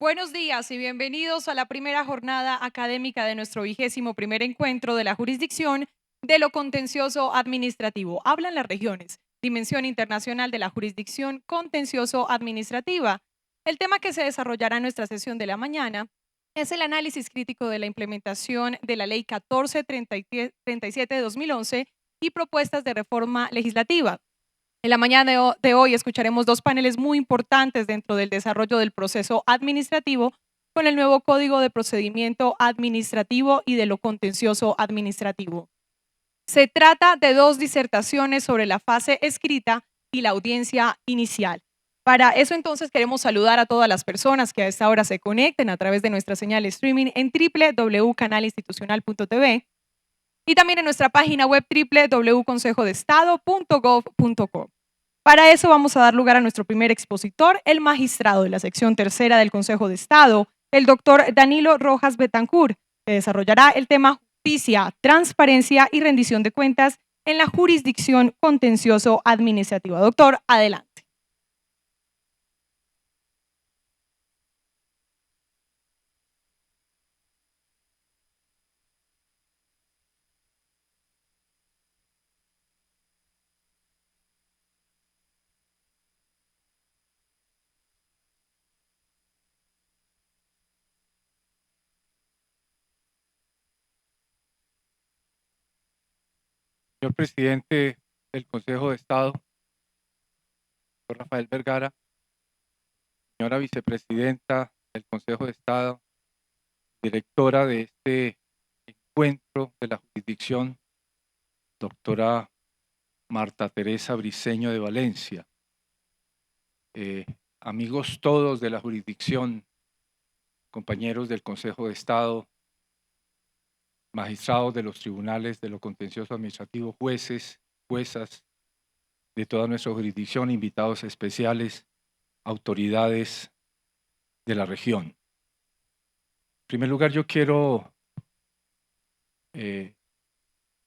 Buenos días y bienvenidos a la primera jornada académica de nuestro 21º encuentro de la jurisdicción de lo contencioso administrativo. Hablan las regiones, Dimensión Internacional de la Jurisdicción Contencioso Administrativa. El tema que se desarrollará en nuestra sesión de la mañana es el análisis crítico de la implementación de la Ley 1437 de 2011 y propuestas de reforma legislativa. En la mañana de hoy escucharemos dos paneles muy importantes dentro del desarrollo del proceso administrativo con el nuevo Código de Procedimiento Administrativo y de lo Contencioso Administrativo. Se trata de dos disertaciones sobre la fase escrita y la audiencia inicial. Para eso entonces queremos saludar a todas las personas que a esta hora se conecten a través de nuestra señal streaming en www.canalinstitucional.tv y también en nuestra página web www.consejodestado.gov.co. Para eso vamos a dar lugar a nuestro primer expositor, el magistrado de la sección tercera del Consejo de Estado, el doctor Danilo Rojas Betancourt, que desarrollará el tema justicia, transparencia y rendición de cuentas en la jurisdicción contencioso administrativa. Doctor, adelante. Señor presidente del Consejo de Estado, doctor Rafael Vergara, señora vicepresidenta del Consejo de Estado, directora de este encuentro de la jurisdicción, doctora Marta Teresa Briceño de Valencia, amigos todos de la jurisdicción, compañeros del Consejo de Estado, magistrados de los tribunales de lo contencioso administrativo, jueces, juezas de toda nuestra jurisdicción, invitados especiales, autoridades de la región. En primer lugar, yo quiero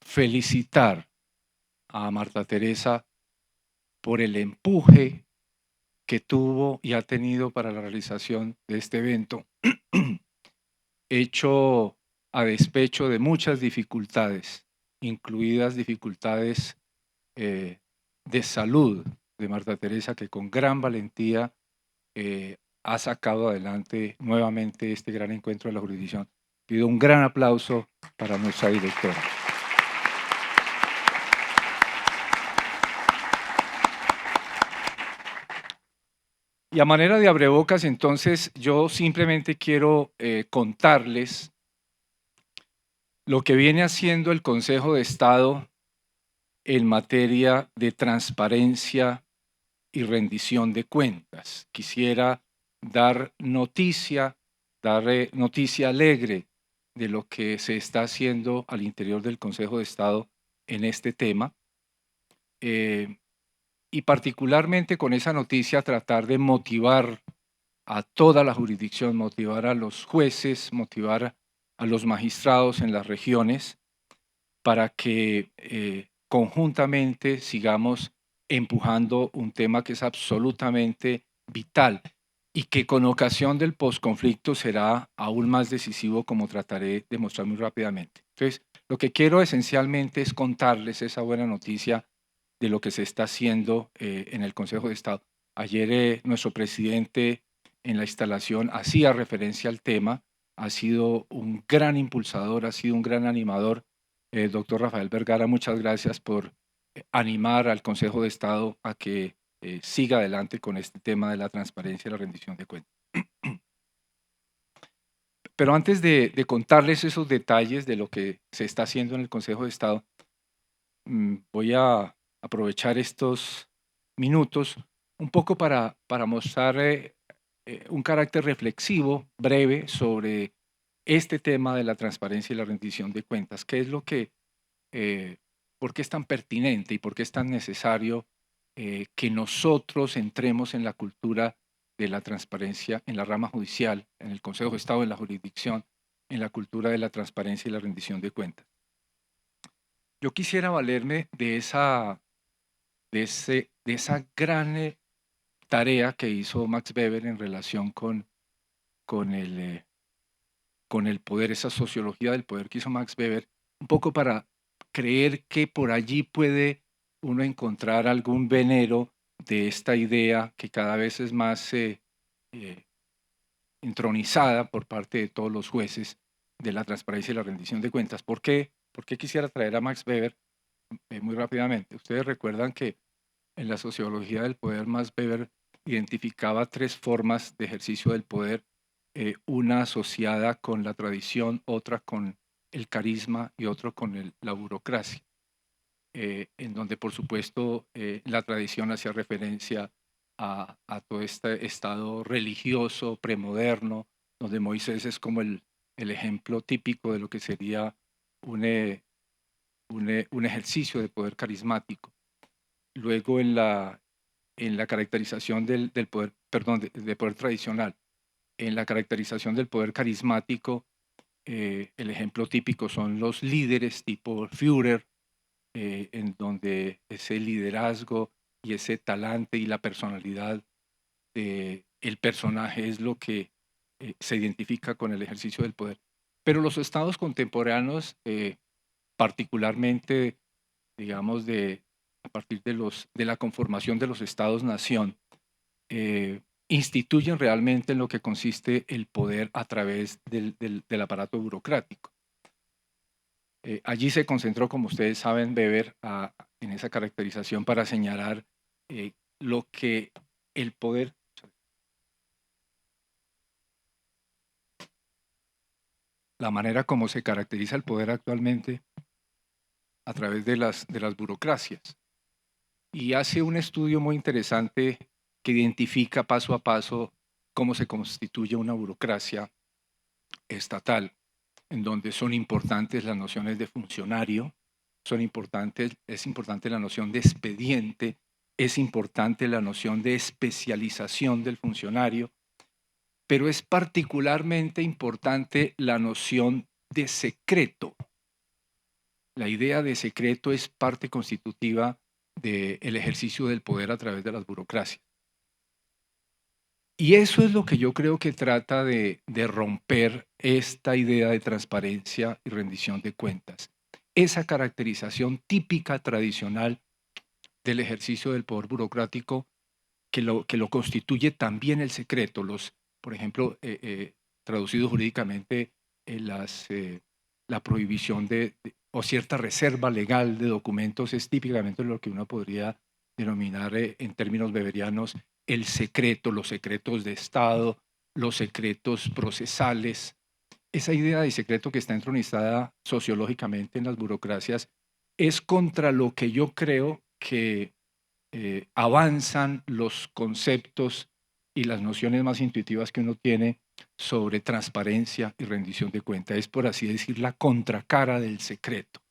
felicitar a Marta Teresa por el empuje que tuvo y ha tenido para la realización de este evento, hecho a despecho de muchas dificultades, incluidas dificultades de salud de Marta Teresa, que con gran valentía ha sacado adelante nuevamente este gran encuentro de la jurisdicción. Pido un gran aplauso para nuestra directora. Y a manera de abrebocas, entonces, yo simplemente quiero contarles lo que viene haciendo el Consejo de Estado en materia de transparencia y rendición de cuentas. Quisiera dar noticia alegre de lo que se está haciendo al interior del Consejo de Estado en este tema. Y particularmente con esa noticia tratar de motivar a toda la jurisdicción, motivar a los jueces, motivar a los magistrados en las regiones para que conjuntamente sigamos empujando un tema que es absolutamente vital y que con ocasión del posconflicto será aún más decisivo, como trataré de mostrar muy rápidamente. Entonces, lo que quiero esencialmente es contarles esa buena noticia de lo que se está haciendo en el Consejo de Estado. Ayer nuestro presidente en la instalación hacía referencia al tema, ha sido un gran impulsador, ha sido un gran animador. Doctor Rafael Vergara, muchas gracias por animar al Consejo de Estado a que siga adelante con este tema de la transparencia y la rendición de cuentas. Pero antes de contarles esos detalles de lo que se está haciendo en el Consejo de Estado, voy a aprovechar estos minutos un poco para mostrar un carácter reflexivo breve sobre este tema de la transparencia y la rendición de cuentas. ¿Qué es lo que, por qué es tan pertinente y por qué es tan necesario que nosotros entremos en la cultura de la transparencia en la rama judicial, en el Consejo de Estado, en la jurisdicción, en la cultura de la transparencia y la rendición de cuentas? Yo quisiera valerme de esa gran tarea que hizo Max Weber en relación con con el poder, esa sociología del poder que hizo Max Weber, un poco para creer que por allí puede uno encontrar algún venero de esta idea que cada vez es más entronizada por parte de todos los jueces de la transparencia y la rendición de cuentas. ¿Por qué? ¿Por qué quisiera traer a Max Weber muy rápidamente? Ustedes recuerdan que en la sociología del poder, Max Weber identificaba tres formas de ejercicio del poder, una asociada con la tradición, otra con el carisma y otra con la burocracia, en donde por supuesto la tradición hacía referencia a todo este estado religioso premoderno, donde Moisés es como el ejemplo típico de lo que sería un ejercicio de poder carismático. Luego en la caracterización del poder, perdón, de poder tradicional, en la caracterización del poder carismático, el ejemplo típico son los líderes tipo Führer, en donde ese liderazgo y ese talante y la personalidad de el personaje es lo que se identifica con el ejercicio del poder. Pero los estados contemporáneos, particularmente, digamos, a partir de la conformación de los estados-nación, instituyen realmente en lo que consiste el poder a través del aparato burocrático. Allí se concentró, como ustedes saben, Weber en esa caracterización para señalar lo que el poder, la manera como se caracteriza el poder actualmente a través de las burocracias. Y hace un estudio muy interesante que identifica paso a paso cómo se constituye una burocracia estatal, en donde son importantes las nociones de funcionario, es importante la noción de expediente, es importante la noción de especialización del funcionario, pero es particularmente importante la noción de secreto. La idea de secreto es parte constitutiva del ejercicio del poder a través de las burocracias. Y eso es lo que yo creo que trata de romper esta idea de transparencia y rendición de cuentas. Esa caracterización típica, tradicional del ejercicio del poder burocrático que lo constituye también el secreto. Por ejemplo, traducido jurídicamente, la prohibición o cierta reserva legal de documentos es típicamente lo que uno podría denominar en términos weberianos el secreto, los secretos de Estado, los secretos procesales. Esa idea de secreto que está entronizada sociológicamente en las burocracias es contra lo que yo creo que avanzan los conceptos y las nociones más intuitivas que uno tiene sobre transparencia y rendición de cuentas. Es, por así decir, la contracara del secreto.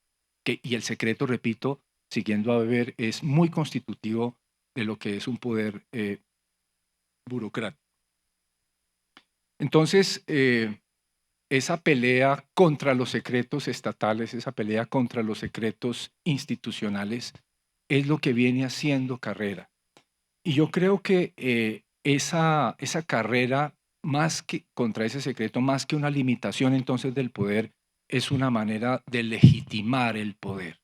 Y el secreto, repito, siguiendo a Weber, es muy constitutivo de lo que es un poder burocrático. Entonces, esa pelea contra los secretos estatales, esa pelea contra los secretos institucionales, es lo que viene haciendo carrera. Y yo creo que esa carrera, más que contra ese secreto, más que una limitación entonces del poder, es una manera de legitimar el poder.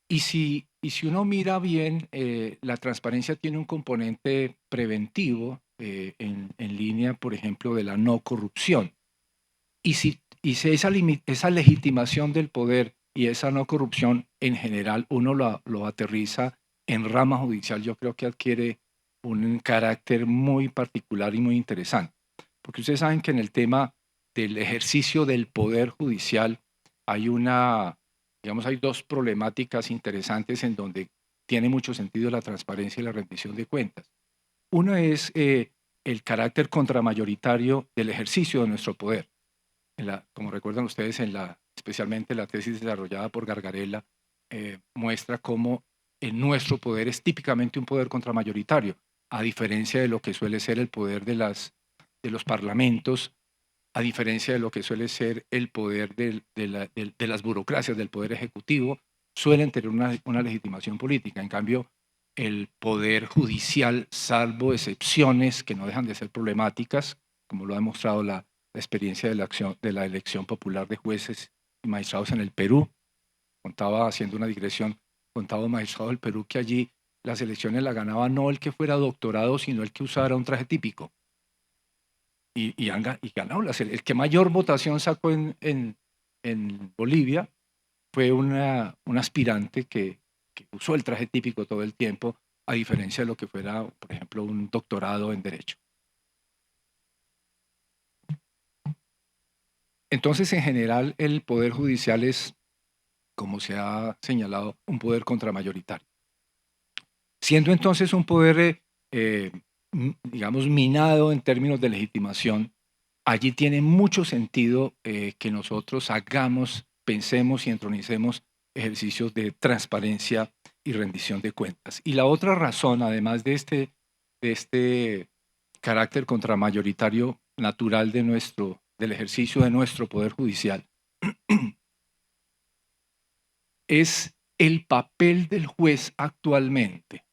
Y si uno mira bien, la transparencia tiene un componente preventivo en línea, por ejemplo, de la no corrupción. Y si esa legitimación del poder y esa no corrupción en general uno lo aterriza en rama judicial, yo creo que adquiere un carácter muy particular y muy interesante. Porque ustedes saben que en el tema del ejercicio del poder judicial hay hay dos problemáticas interesantes en donde tiene mucho sentido la transparencia y la rendición de cuentas. Una es el carácter contramayoritario del ejercicio de nuestro poder. Como recuerdan ustedes, especialmente la tesis desarrollada por Gargarella, muestra cómo nuestro poder es típicamente un poder contramayoritario, a diferencia de lo que suele ser el poder de los parlamentos, a diferencia de lo que suele ser el poder de las burocracias, del poder ejecutivo, suelen tener una legitimación política. En cambio, el poder judicial, salvo excepciones que no dejan de ser problemáticas, como lo ha demostrado la experiencia de la elección popular de jueces y magistrados en el Perú. Contaba, haciendo una digresión, contaba un magistrado del Perú que allí las elecciones la ganaba no el que fuera doctorado, sino el que usara un traje típico. Y ganó. El que mayor votación sacó en Bolivia fue un aspirante que usó el traje típico todo el tiempo, a diferencia de lo que fuera, por ejemplo, un doctorado en Derecho. Entonces, en general, el Poder Judicial es, como se ha señalado, un poder contramayoritario. Siendo entonces un poder, digamos, minado en términos de legitimación, allí tiene mucho sentido que nosotros hagamos, pensemos y entronicemos ejercicios de transparencia y rendición de cuentas. Y la otra razón, además de este carácter contramayoritario natural del ejercicio de nuestro poder judicial, es el papel del juez actualmente.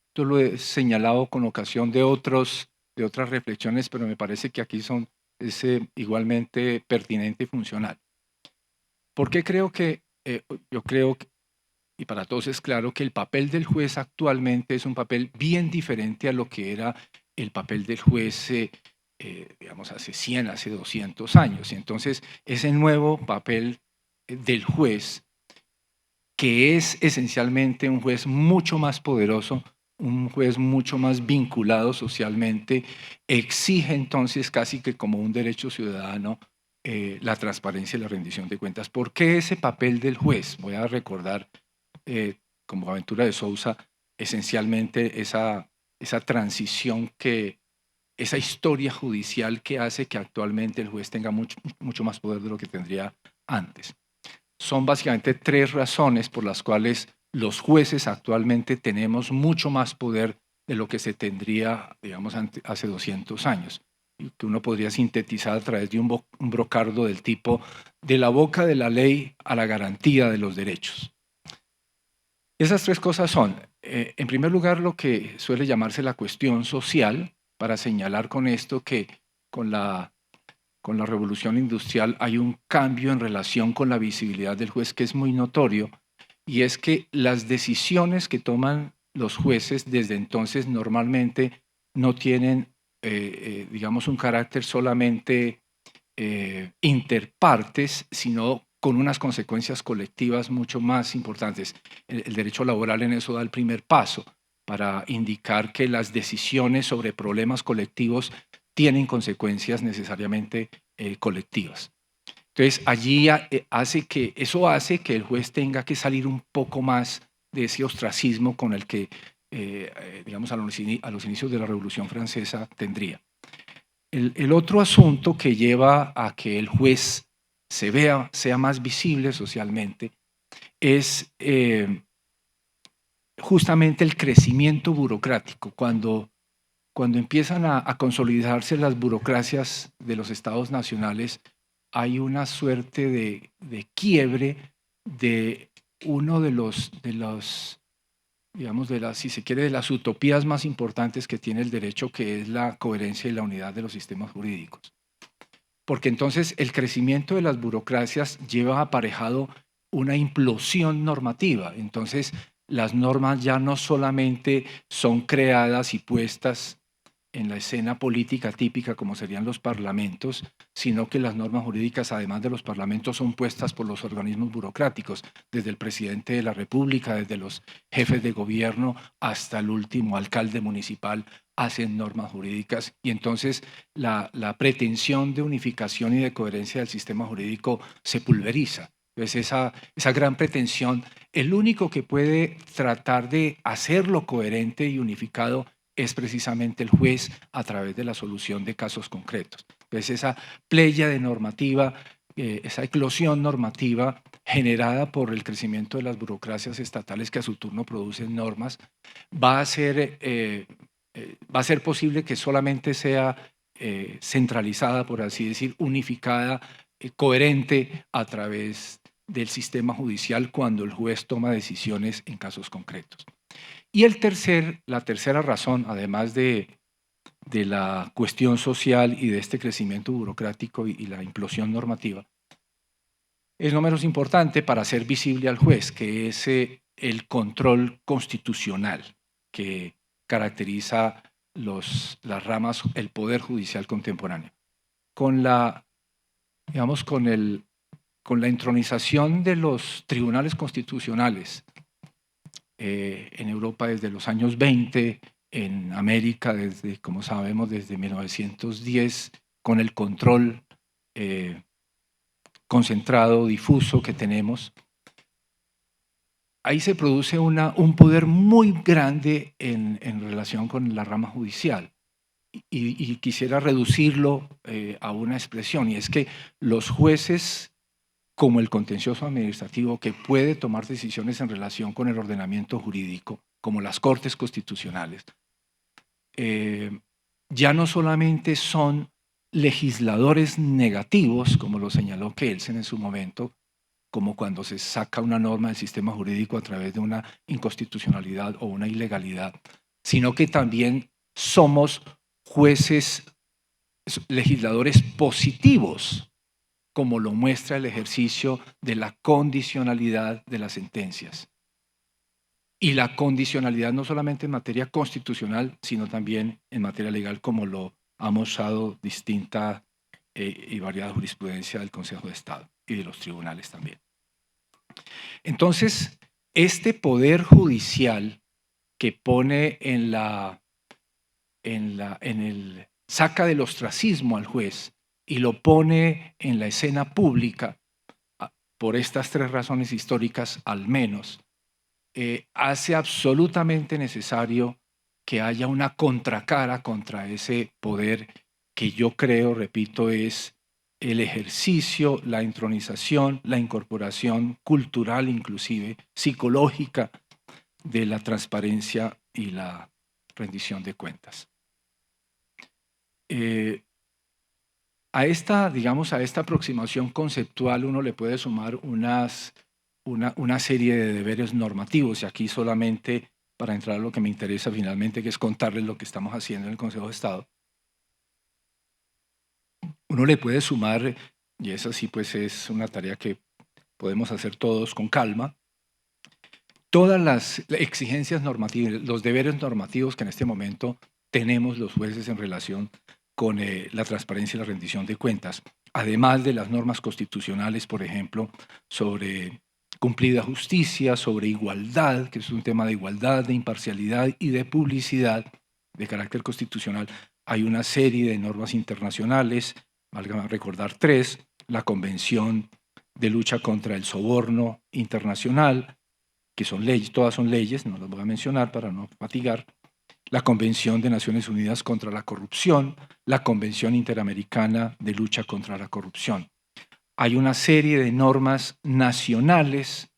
Esto lo he señalado con ocasión de otras reflexiones, pero me parece que aquí es igualmente pertinente y funcional. ¿Por qué creo que, yo creo, y para todos es claro, que el papel del juez actualmente es un papel bien diferente a lo que era el papel del juez, digamos, hace 100, hace 200 años? Y entonces, ese nuevo papel del juez, que es esencialmente un juez mucho más poderoso, un juez mucho más vinculado socialmente, exige entonces casi que como un derecho ciudadano la transparencia y la rendición de cuentas. ¿Por qué ese papel del juez? Voy a recordar, como Aventura de Sousa, esencialmente esa transición, esa historia judicial que hace que actualmente el juez tenga mucho más poder de lo que tendría antes. Son básicamente tres razones por las cuales los jueces actualmente tenemos mucho más poder de lo que se tendría, digamos, hace 200 años, que uno podría sintetizar a través de un brocardo del tipo: de la boca de la ley a la garantía de los derechos. Esas tres cosas son, en primer lugar, lo que suele llamarse la cuestión social, para señalar con esto que con la revolución industrial hay un cambio en relación con la visibilidad del juez que es muy notorio, y es que las decisiones que toman los jueces desde entonces normalmente no tienen, digamos, un carácter solamente interpartes, sino con unas consecuencias colectivas mucho más importantes. El derecho laboral en eso da el primer paso para indicar que las decisiones sobre problemas colectivos tienen consecuencias necesariamente colectivas. Entonces, allí eso hace que el juez tenga que salir un poco más de ese ostracismo con el que, digamos, a los inicios de la Revolución Francesa tendría. El otro asunto que lleva a que el juez sea más visible socialmente es justamente el crecimiento burocrático. Cuando empiezan a consolidarse las burocracias de los estados nacionales, hay una suerte de quiebre de uno de los digamos, si se quiere, de las utopías más importantes que tiene el derecho, que es la coherencia y la unidad de los sistemas jurídicos. Porque entonces el crecimiento de las burocracias lleva aparejado una implosión normativa. Entonces, las normas ya no solamente son creadas y puestas en la escena política típica como serían los parlamentos, sino que las normas jurídicas, además de los parlamentos, son puestas por los organismos burocráticos, desde el presidente de la República, desde los jefes de gobierno hasta el último alcalde municipal, hacen normas jurídicas, y entonces la pretensión de unificación y de coherencia del sistema jurídico se pulveriza. Entonces esa gran pretensión, el único que puede tratar de hacerlo coherente y unificado es precisamente el juez, a través de la solución de casos concretos. Entonces, esa playa de normativa, esa eclosión normativa generada por el crecimiento de las burocracias estatales que a su turno producen normas, va a ser posible que solamente sea centralizada, por así decir, unificada, coherente a través del sistema judicial cuando el juez toma decisiones en casos concretos. Y la tercera razón, además de de la cuestión social y de este crecimiento burocrático y la implosión normativa, es no menos importante para hacer visible al juez, que es el control constitucional que caracteriza las ramas, el poder judicial contemporáneo. Con la, digamos, con la entronización de los tribunales constitucionales en Europa desde los años 20, en América, desde, como sabemos, desde 1910, con el control concentrado, difuso que tenemos, ahí se produce un poder muy grande en relación con la rama judicial. Y quisiera reducirlo a una expresión, y es que los jueces, como el contencioso administrativo, que puede tomar decisiones en relación con el ordenamiento jurídico, como las cortes constitucionales, ya no solamente son legisladores negativos, como lo señaló Kelsen en su momento, como cuando se saca una norma del sistema jurídico a través de una inconstitucionalidad o una ilegalidad, sino que también somos jueces, legisladores positivos, como lo muestra el ejercicio de la condicionalidad de las sentencias. Y la condicionalidad no solamente en materia constitucional, sino también en materia legal, como lo ha mostrado distinta y variada jurisprudencia del Consejo de Estado y de los tribunales también. Entonces, este poder judicial que pone saca del ostracismo al juez y lo pone en la escena pública, por estas tres razones históricas al menos, hace absolutamente necesario que haya una contracara contra ese poder que yo creo, repito, es el ejercicio, la intronización, la incorporación cultural, inclusive psicológica, de la transparencia y la rendición de cuentas. A esta, digamos, a esta aproximación conceptual uno le puede sumar una serie de deberes normativos, y aquí solamente para entrar a lo que me interesa finalmente, que es contarles lo que estamos haciendo en el Consejo de Estado. Uno le puede sumar, y esa sí pues es una tarea que podemos hacer todos con calma, todas las exigencias normativas, los deberes normativos que en este momento tenemos los jueces en relación con la transparencia y la rendición de cuentas, además de las normas constitucionales, por ejemplo, sobre cumplida justicia, sobre igualdad, que es un tema de igualdad, de imparcialidad y de publicidad de carácter constitucional. Hay una serie de normas internacionales, valga recordar tres: la Convención de Lucha contra el Soborno Internacional, que son leyes, todas son leyes, no las voy a mencionar para no fatigar, la Convención de Naciones Unidas contra la Corrupción, la Convención Interamericana de Lucha contra la Corrupción. Hay una serie de normas nacionales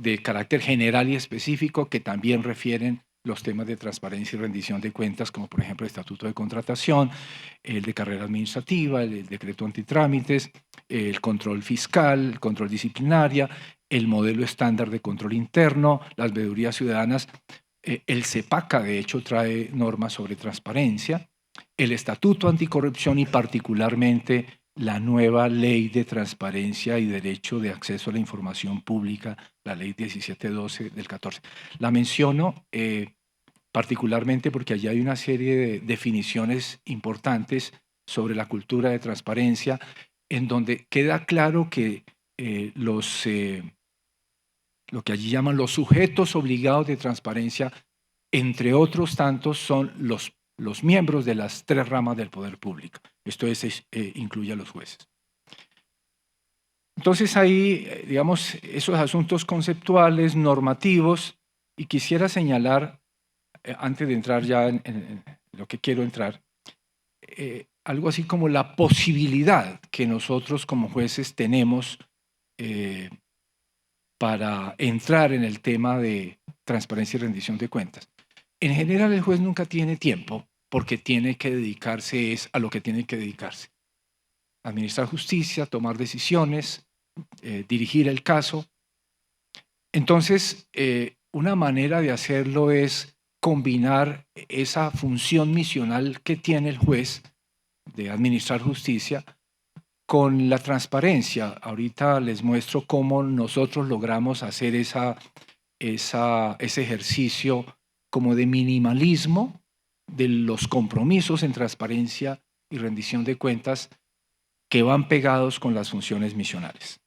de carácter general y específico que también refieren los temas de transparencia y rendición de cuentas, como por ejemplo el Estatuto de Contratación, el de Carrera Administrativa, el Decreto Antitrámites, el control fiscal, el control disciplinaria, el modelo estándar de control interno, las veedurías ciudadanas. El CEPACA, de hecho, trae normas sobre transparencia, el Estatuto Anticorrupción y particularmente la nueva Ley de Transparencia y Derecho de Acceso a la Información Pública, la Ley 1712 del 14. La menciono particularmente porque allí hay una serie de definiciones importantes sobre la cultura de transparencia, en donde queda claro que lo que allí llaman los sujetos obligados de transparencia, entre otros tantos, son los miembros de las tres ramas del poder público. Esto incluye a los jueces. Entonces ahí, digamos, esos asuntos conceptuales, normativos, y quisiera señalar, antes de entrar ya en lo que quiero entrar, algo así como la posibilidad que nosotros como jueces tenemos para entrar en el tema de transparencia y rendición de cuentas. En general, el juez nunca tiene tiempo porque tiene que dedicarse a lo que tiene que dedicarse. Administrar justicia, tomar decisiones, dirigir el caso. Entonces, una manera de hacerlo es combinar esa función misional que tiene el juez de administrar justicia con la transparencia. Ahorita les muestro cómo nosotros logramos hacer ese ejercicio como de minimalismo de los compromisos en transparencia y rendición de cuentas que van pegados con las funciones misionales.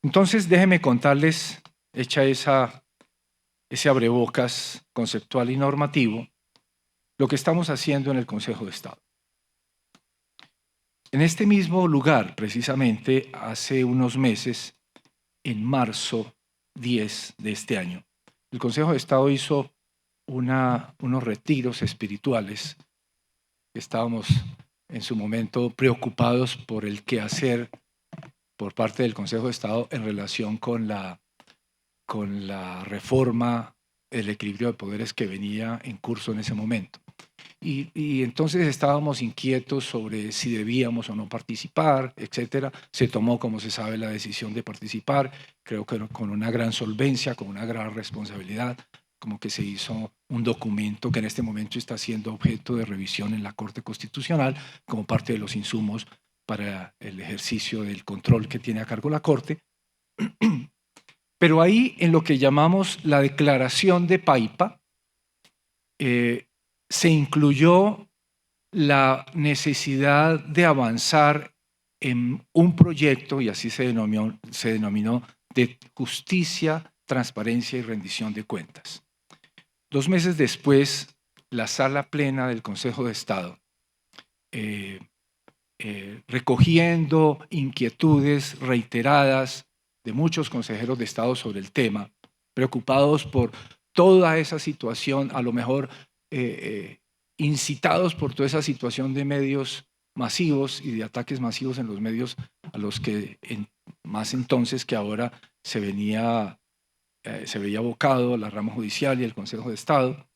Entonces, déjenme contarles, hecha ese abrebocas conceptual y normativo, lo que estamos haciendo en el Consejo de Estado. En este mismo lugar, precisamente hace unos meses, en marzo 10 de este año, el Consejo de Estado hizo unos retiros espirituales. Estábamos en su momento preocupados por el quehacer por parte del Consejo de Estado en relación con la reforma, el equilibrio de poderes que venía en curso en ese momento. Y entonces estábamos inquietos sobre si debíamos o no participar, etcétera. Se tomó, como se sabe, la decisión de participar, creo que con una gran solvencia, con una gran responsabilidad, como que se hizo un documento que en este momento está siendo objeto de revisión en la Corte Constitucional como parte de los insumos para el ejercicio del control que tiene a cargo la Corte. Pero ahí, en lo que llamamos la declaración de Paipa, se incluyó la necesidad de avanzar en un proyecto, y así se denominó, de justicia, transparencia y rendición de cuentas. 2 meses después, la Sala Plena del Consejo de Estado, recogiendo inquietudes reiteradas de muchos consejeros de Estado sobre el tema, preocupados por toda esa situación, a lo mejor incitados por toda esa situación de medios masivos y de ataques masivos en los medios a los que más entonces que ahora se veía abocado la rama judicial y el Consejo de Estado.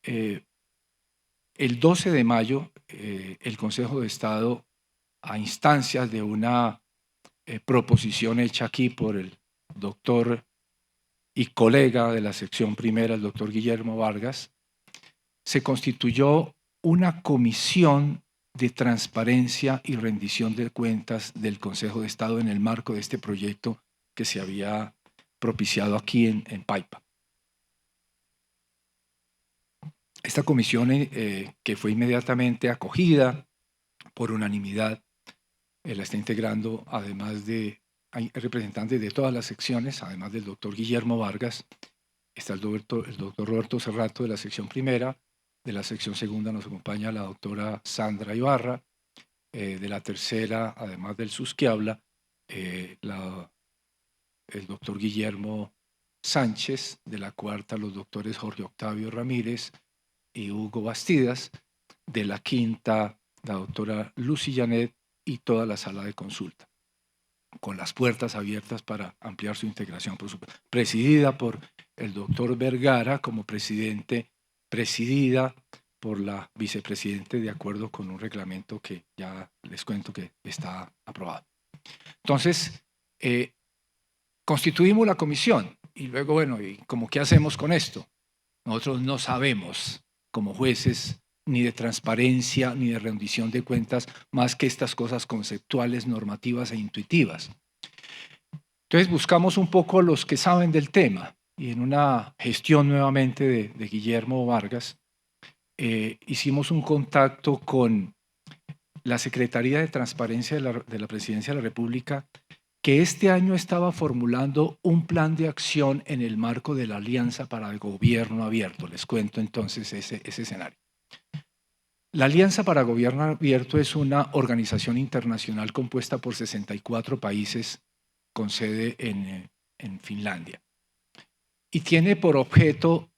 El 12 de mayo, el Consejo de Estado, a instancias de una proposición hecha aquí por el doctor y colega de la sección primera, el doctor Guillermo Vargas, se constituyó una comisión de transparencia y rendición de cuentas del Consejo de Estado en el marco de este proyecto que se había propiciado aquí en Paipa. Esta comisión, que fue inmediatamente acogida por unanimidad, la está integrando, además de hay representantes de todas las secciones, además del doctor Guillermo Vargas, está el doctor Roberto Cerrato de la sección primera, de la sección segunda nos acompaña la doctora Sandra Ibarra, de la tercera, además del SUS que habla, el doctor Guillermo Sánchez, de la cuarta los doctores Jorge Octavio Ramírez y Hugo Bastidas, de la quinta la doctora Lucy Janet y toda la sala de consulta, con las puertas abiertas para ampliar su integración, por supuesto, presidida por el doctor Vergara como presidente, presidida por la vicepresidente de acuerdo con un reglamento que ya les cuento que está aprobado. Entonces, constituimos la comisión y luego, bueno, ¿y cómo qué hacemos con esto? Nosotros no sabemos, como jueces, ni de transparencia, ni de rendición de cuentas, más que estas cosas conceptuales, normativas e intuitivas. Entonces buscamos un poco a los que saben del tema y en una gestión nuevamente de Guillermo Vargas, hicimos un contacto con la Secretaría de Transparencia de la Presidencia de la República, que este año estaba formulando un plan de acción en el marco de la Alianza para el Gobierno Abierto. Les cuento entonces ese escenario. La Alianza para Gobierno Abierto es una organización internacional compuesta por 64 países con sede en Finlandia y tiene por objeto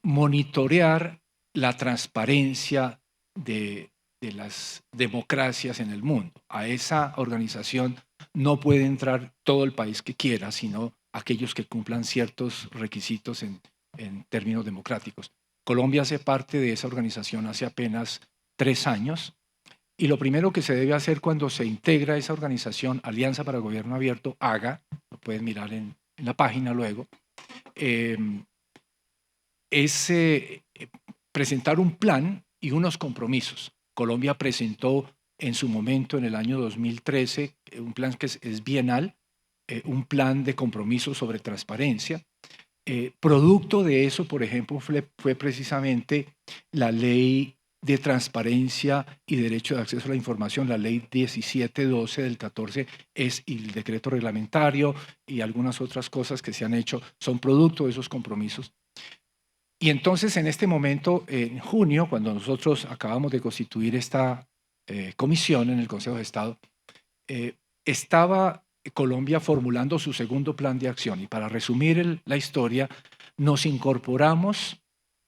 monitorear la transparencia de las democracias en el mundo. A esa organización no puede entrar todo el país que quiera, sino aquellos que cumplan ciertos requisitos en términos democráticos. Colombia hace parte de esa organización hace apenas 3 años y lo primero que se debe hacer cuando se integra esa organización, Alianza para Gobierno Abierto, AGA, lo pueden mirar en la página luego, es presentar un plan y unos compromisos. Colombia presentó en su momento, en el año 2013, un plan que es bienal, un plan de compromisos sobre transparencia. Producto de eso, por ejemplo, fue precisamente la ley de transparencia y derecho de acceso a la información, la ley 1712 del 14, y el decreto reglamentario y algunas otras cosas que se han hecho son producto de esos compromisos. Y entonces, en este momento, en junio, cuando nosotros acabamos de constituir esta comisión en el Consejo de Estado, estaba Colombia formulando su segundo plan de acción. Y para resumir la historia, nos incorporamos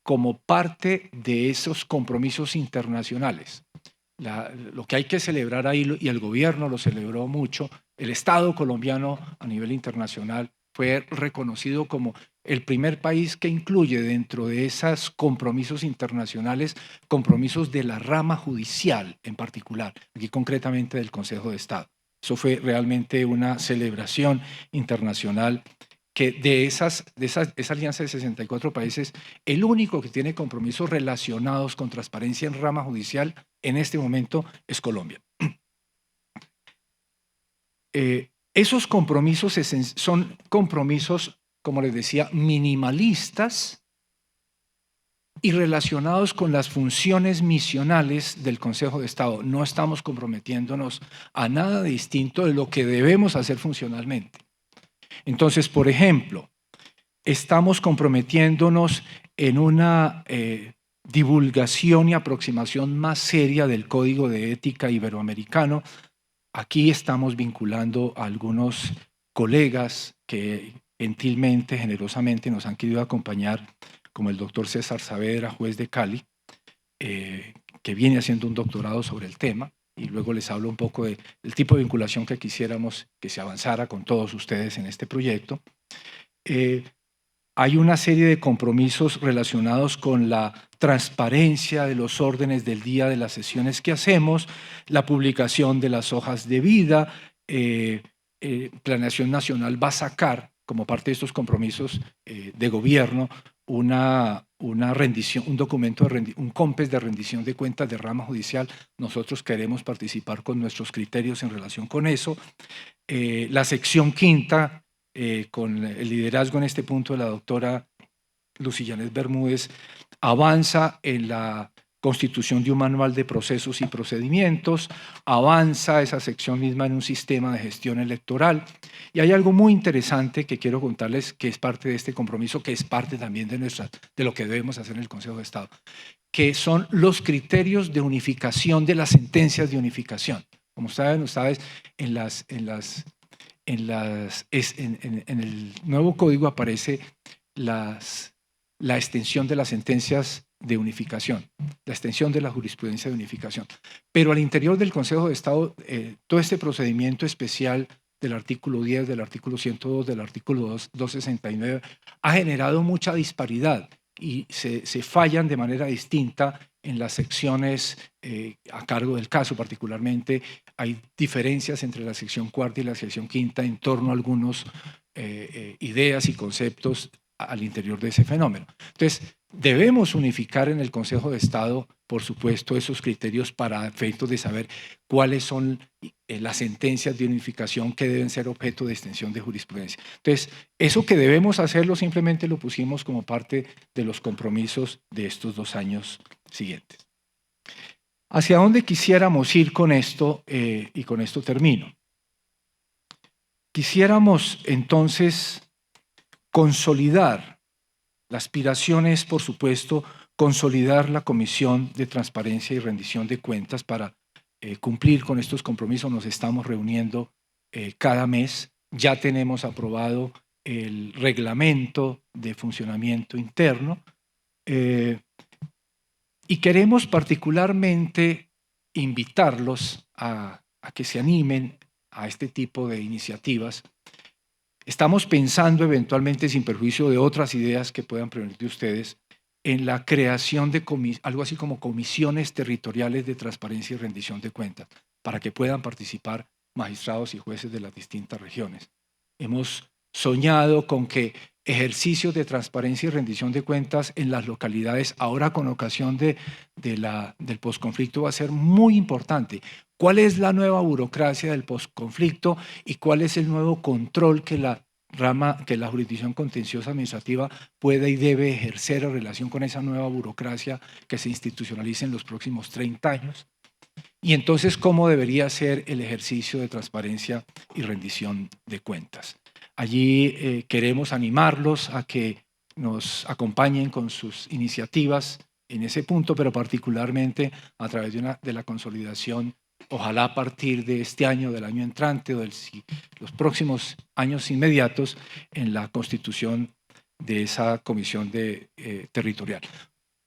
como parte de esos compromisos internacionales. Lo que hay que celebrar ahí, y el gobierno lo celebró mucho, el Estado colombiano a nivel internacional fue reconocido como el primer país que incluye dentro de esos compromisos internacionales, compromisos de la rama judicial en particular, aquí concretamente del Consejo de Estado. Eso fue realmente una celebración internacional que esa alianza de 64 países, el único que tiene compromisos relacionados con transparencia en rama judicial en este momento es Colombia. Esos compromisos son compromisos, como les decía, minimalistas y relacionados con las funciones misionales del Consejo de Estado. No estamos comprometiéndonos a nada distinto de lo que debemos hacer funcionalmente. Entonces, por ejemplo, estamos comprometiéndonos en una divulgación y aproximación más seria del Código de Ética Iberoamericano. Aquí estamos vinculando a algunos colegas que gentilmente, generosamente nos han querido acompañar, como el doctor César Saavedra, juez de Cali, que viene haciendo un doctorado sobre el tema, y luego les hablo un poco del tipo de vinculación que quisiéramos que se avanzara con todos ustedes en este proyecto. Hay una serie de compromisos relacionados con la transparencia de los órdenes del día de las sesiones que hacemos, la publicación de las hojas de vida. Planeación Nacional va a sacar, como parte de estos compromisos de gobierno, una rendición, un documento, un COMPES de rendición de cuentas de rama judicial. Nosotros queremos participar con nuestros criterios en relación con eso. La sección quinta, con el liderazgo en este punto de la doctora Lucillanet Bermúdez, avanza en la constitución de un manual de procesos y procedimientos, avanza esa sección misma en un sistema de gestión electoral. Y hay algo muy interesante que quiero contarles, que es parte de este compromiso, que es parte también de lo que debemos hacer en el Consejo de Estado, que son los criterios de unificación de las sentencias de unificación. Como saben ustedes, en el nuevo código aparece la extensión de las sentencias de unificación, la extensión de la jurisprudencia de unificación. Pero al interior del Consejo de Estado, todo este procedimiento especial del artículo 10, del artículo 102, del artículo 269, ha generado mucha disparidad y se fallan de manera distinta en las secciones a cargo del caso. Particularmente hay diferencias entre la sección cuarta y la sección quinta en torno a algunas ideas y conceptos al interior de ese fenómeno. Entonces, debemos unificar en el Consejo de Estado, por supuesto, esos criterios para efectos de saber cuáles son las sentencias de unificación que deben ser objeto de extensión de jurisprudencia. Entonces, eso que debemos hacerlo simplemente lo pusimos como parte de los compromisos de estos 2 años siguientes. ¿Hacia dónde quisiéramos ir con esto? Y con esto termino. Quisiéramos entonces consolidar, la aspiración es, por supuesto, consolidar la Comisión de Transparencia y Rendición de Cuentas para cumplir con estos compromisos. Nos estamos reuniendo cada mes. Ya tenemos aprobado el reglamento de funcionamiento interno y queremos particularmente invitarlos a que se animen a este tipo de iniciativas. Estamos pensando eventualmente, sin perjuicio de otras ideas que puedan provenir de ustedes, en la creación de algo así como comisiones territoriales de transparencia y rendición de cuentas, para que puedan participar magistrados y jueces de las distintas regiones. Hemos soñado con que ejercicios de transparencia y rendición de cuentas en las localidades, ahora con ocasión del posconflicto, va a ser muy importante. ¿Cuál es la nueva burocracia del posconflicto y cuál es el nuevo control que la jurisdicción contenciosa administrativa puede y debe ejercer en relación con esa nueva burocracia que se institucionaliza en los próximos 30 años? Y entonces, ¿cómo debería ser el ejercicio de transparencia y rendición de cuentas? Allí queremos animarlos a que nos acompañen con sus iniciativas en ese punto, pero particularmente a través de la consolidación, ojalá a partir de este año, del año entrante o los próximos años inmediatos, en la constitución de esa comisión territorial.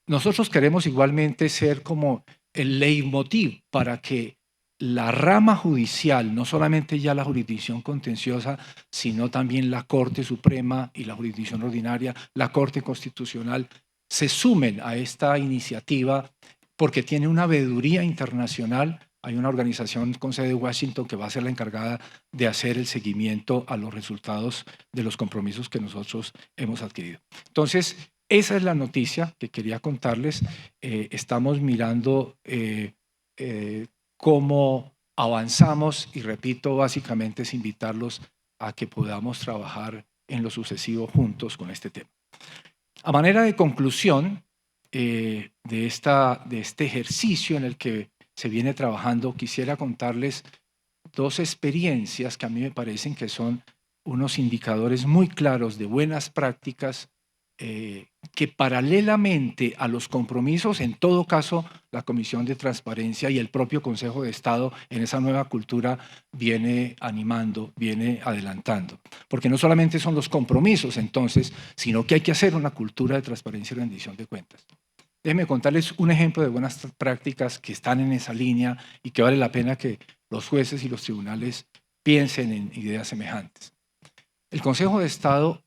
Nosotros queremos igualmente ser como el leitmotiv para que la rama judicial, no solamente ya la jurisdicción contenciosa, sino también la Corte Suprema y la jurisdicción ordinaria, la Corte Constitucional, se sumen a esta iniciativa porque tiene una veeduría internacional. Hay una organización con sede en Washington que va a ser la encargada de hacer el seguimiento a los resultados de los compromisos que nosotros hemos adquirido. Entonces, esa es la noticia que quería contarles. Estamos mirando cómo avanzamos y, repito, básicamente es invitarlos a que podamos trabajar en lo sucesivo juntos con este tema. A manera de conclusión de este ejercicio en el que se viene trabajando, quisiera contarles dos experiencias que a mí me parecen que son unos indicadores muy claros de buenas prácticas que paralelamente a los compromisos, en todo caso, la Comisión de Transparencia y el propio Consejo de Estado en esa nueva cultura viene animando, viene adelantando. Porque no solamente son los compromisos entonces, sino que hay que hacer una cultura de transparencia y rendición de cuentas. Déjenme contarles un ejemplo de buenas prácticas que están en esa línea y que vale la pena que los jueces y los tribunales piensen en ideas semejantes. El Consejo de Estado,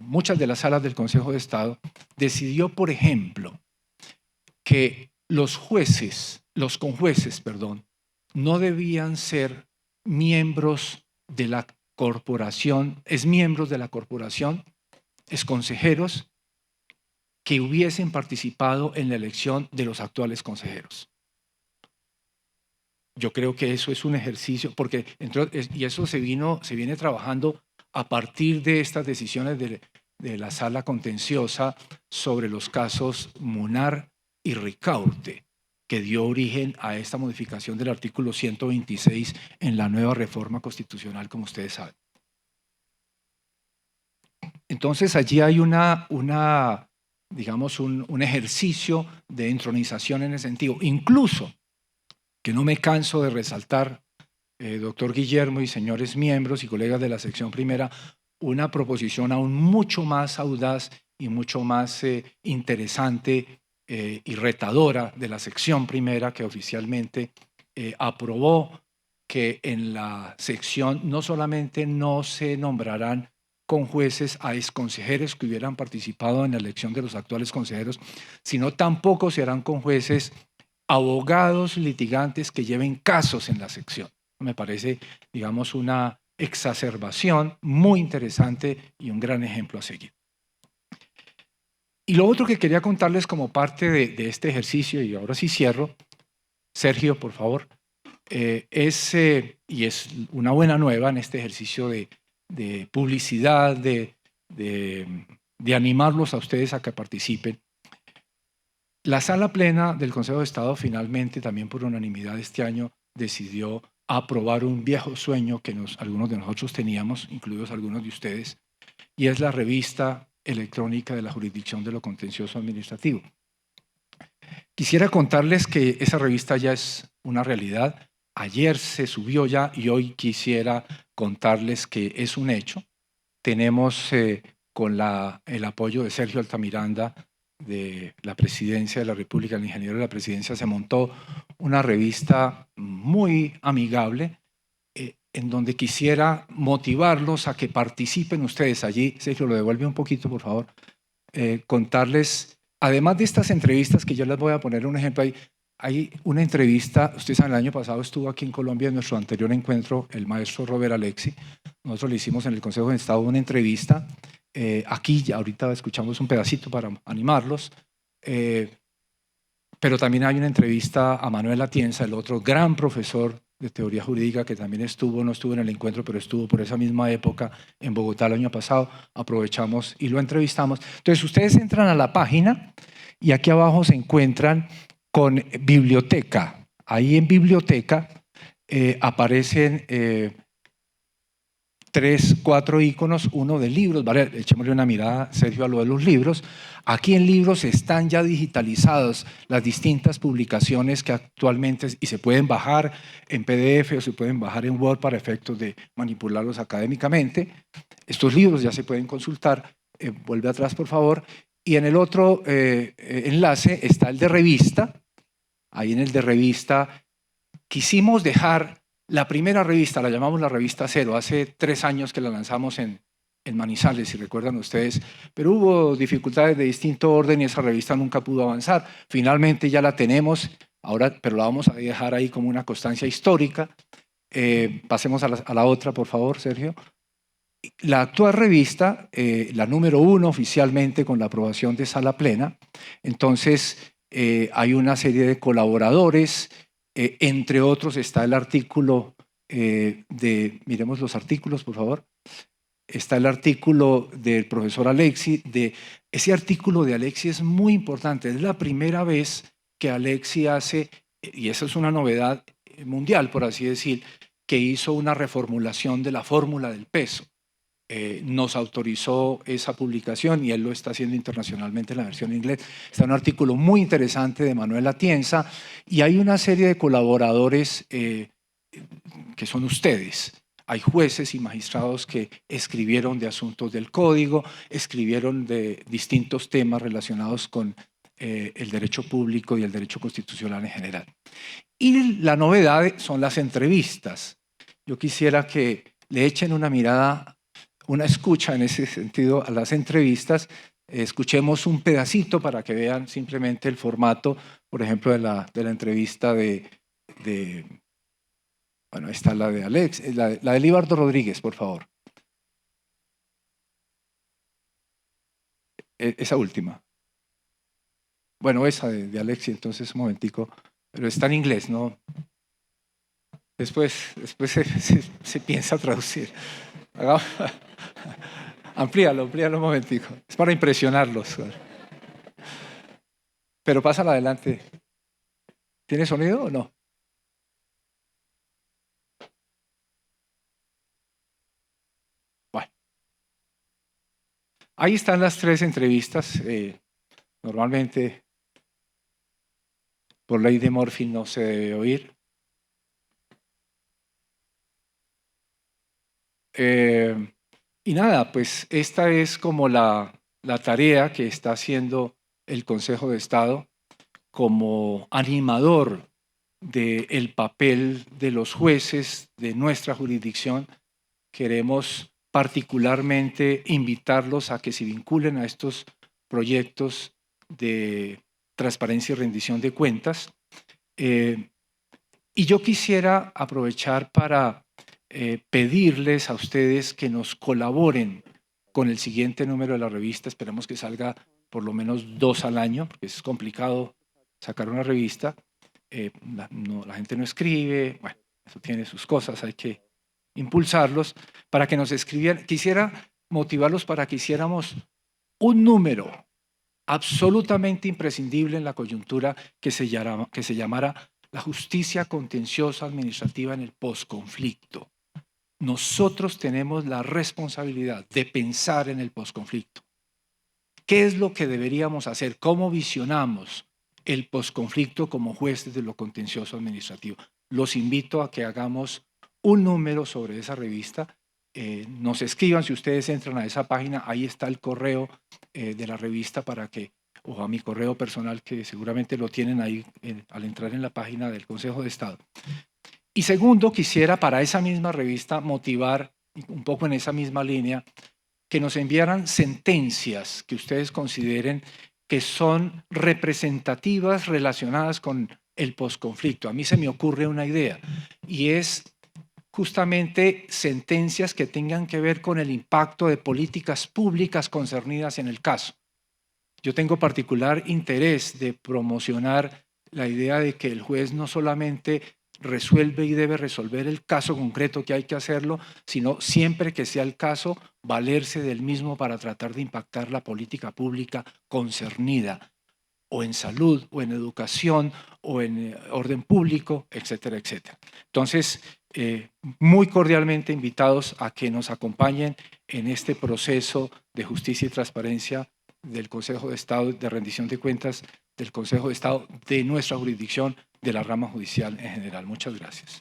muchas de las salas del Consejo de Estado, decidió, por ejemplo, que los conjueces, no debían ser miembros de la corporación, consejeros que hubiesen participado en la elección de los actuales consejeros. Yo creo que eso es un ejercicio, porque y eso se viene trabajando a partir de estas decisiones de la sala contenciosa sobre los casos Munar y Ricaurte, que dio origen a esta modificación del artículo 126 en la nueva reforma constitucional, como ustedes saben. Entonces allí hay digamos, un ejercicio de entronización en ese sentido. Incluso, que no me canso de resaltar, doctor Guillermo y señores miembros y colegas de la sección primera, una proposición aún mucho más audaz y mucho más interesante y retadora de la sección primera, que oficialmente aprobó que en la sección no solamente no se nombrarán conjueces a exconsejeros que hubieran participado en la elección de los actuales consejeros, sino tampoco se harán conjueces abogados litigantes que lleven casos en la sección. Me parece, digamos, una exacerbación muy interesante y un gran ejemplo a seguir. Y lo otro que quería contarles como parte de este ejercicio, y ahora sí cierro, Sergio, por favor, y es una buena nueva en este ejercicio de publicidad, de animarlos a ustedes a que participen. La sala plena del Consejo de Estado finalmente, también por unanimidad este año, decidió aprobar un viejo sueño que algunos de nosotros teníamos, incluidos algunos de ustedes, y es la revista electrónica de la jurisdicción de lo contencioso administrativo. Quisiera contarles que esa revista ya es una realidad. Ayer se subió ya y hoy quisiera contarles que es un hecho. Tenemos con el apoyo de Sergio Altamiranda, de la Presidencia de la República, el ingeniero de la Presidencia, se montó una revista muy amigable en donde quisiera motivarlos a que participen ustedes allí. Sergio, lo devuelve un poquito, por favor. Contarles, además de estas entrevistas que yo les voy a poner un ejemplo ahí, hay una entrevista, ustedes saben, el año pasado estuvo aquí en Colombia en nuestro anterior encuentro el maestro Robert Alexi. Nosotros le hicimos en el Consejo de Estado una entrevista Aquí ya ahorita escuchamos un pedacito para animarlos, pero también hay una entrevista a Manuel Atienza, el otro gran profesor de teoría jurídica que también no estuvo en el encuentro, pero estuvo por esa misma época en Bogotá el año pasado. Aprovechamos y lo entrevistamos. Entonces ustedes entran a la página y aquí abajo se encuentran con biblioteca. Ahí en biblioteca aparecen 3, 4 iconos, uno de libros, vale, echémosle una mirada, Sergio, a lo de los libros. Aquí en libros están ya digitalizadas las distintas publicaciones que actualmente, y se pueden bajar en PDF o se pueden bajar en Word para efectos de manipularlos académicamente. Estos libros ya se pueden consultar. Vuelve atrás, por favor. Y en el otro enlace está el de revista. Ahí en el de revista quisimos dejar la primera revista, la llamamos la revista Cero, hace 3 años que la lanzamos en Manizales, si recuerdan ustedes, pero hubo dificultades de distinto orden y esa revista nunca pudo avanzar. Finalmente ya la tenemos, ahora, pero la vamos a dejar ahí como una constancia histórica. Pasemos a la otra, por favor, Sergio. La actual revista, la número 1 oficialmente con la aprobación de Sala Plena, entonces hay una serie de colaboradores, entre otros está el artículo miremos los artículos, por favor. Está el artículo del profesor Alexi. Ese artículo de Alexi es muy importante. Es la primera vez que Alexi hace, y esa es una novedad mundial, por así decir, que hizo una reformulación de la fórmula del peso. Nos autorizó esa publicación y él lo está haciendo internacionalmente en la versión en inglés. Está un artículo muy interesante de Manuel Atienza y hay una serie de colaboradores que son ustedes. Hay jueces y magistrados que escribieron de asuntos del código, escribieron de distintos temas relacionados con el derecho público y el derecho constitucional en general. Y la novedad son las entrevistas. Yo quisiera que le echen una mirada, una escucha en ese sentido a las entrevistas. Escuchemos un pedacito para que vean simplemente el formato, por ejemplo, de la entrevista bueno, está la de Alex, la de Libardo Rodríguez, por favor. Esa última. Bueno, esa de Alex, entonces un momentico, pero está en inglés, ¿no? Después se piensa traducir. Amplíalo un momentico. Es para impresionarlos. Pero pásala adelante. ¿Tiene sonido o no? Bueno. Ahí están las 3 entrevistas. Normalmente, por ley de Murphy, no se debe oír. Y nada, pues esta es como la tarea que está haciendo el Consejo de Estado como animador del papel de los jueces de nuestra jurisdicción. Queremos particularmente invitarlos a que se vinculen a estos proyectos de transparencia y rendición de cuentas. Y yo quisiera aprovechar para pedirles a ustedes que nos colaboren con el siguiente número de la revista. Esperamos que salga por lo menos 2 al año, porque es complicado sacar una revista. La gente no escribe, bueno, eso tiene sus cosas, hay que impulsarlos para que nos escribieran. Quisiera motivarlos para que hiciéramos un número absolutamente imprescindible en la coyuntura que se llamara la justicia contenciosa administrativa en el posconflicto. Nosotros tenemos la responsabilidad de pensar en el posconflicto. ¿Qué es lo que deberíamos hacer? ¿Cómo visionamos el posconflicto como jueces de lo contencioso administrativo? Los invito a que hagamos un número sobre esa revista. Nos escriban, si ustedes entran a esa página, ahí está el correo de la revista para que, o a mi correo personal, que seguramente lo tienen ahí al entrar en la página del Consejo de Estado. Y segundo, quisiera para esa misma revista motivar un poco en esa misma línea que nos enviaran sentencias que ustedes consideren que son representativas relacionadas con el posconflicto. A mí se me ocurre una idea y es justamente sentencias que tengan que ver con el impacto de políticas públicas concernidas en el caso. Yo tengo particular interés de promocionar la idea de que el juez no solamente resuelve y debe resolver el caso concreto que hay que hacerlo, sino siempre que sea el caso, valerse del mismo para tratar de impactar la política pública concernida, o en salud, o en educación, o en orden público, etcétera, etcétera. Entonces, muy cordialmente invitados a que nos acompañen en este proceso de justicia y transparencia del Consejo de Estado, de rendición de cuentas del Consejo de Estado, de nuestra jurisdicción, de la rama judicial en general. Muchas gracias.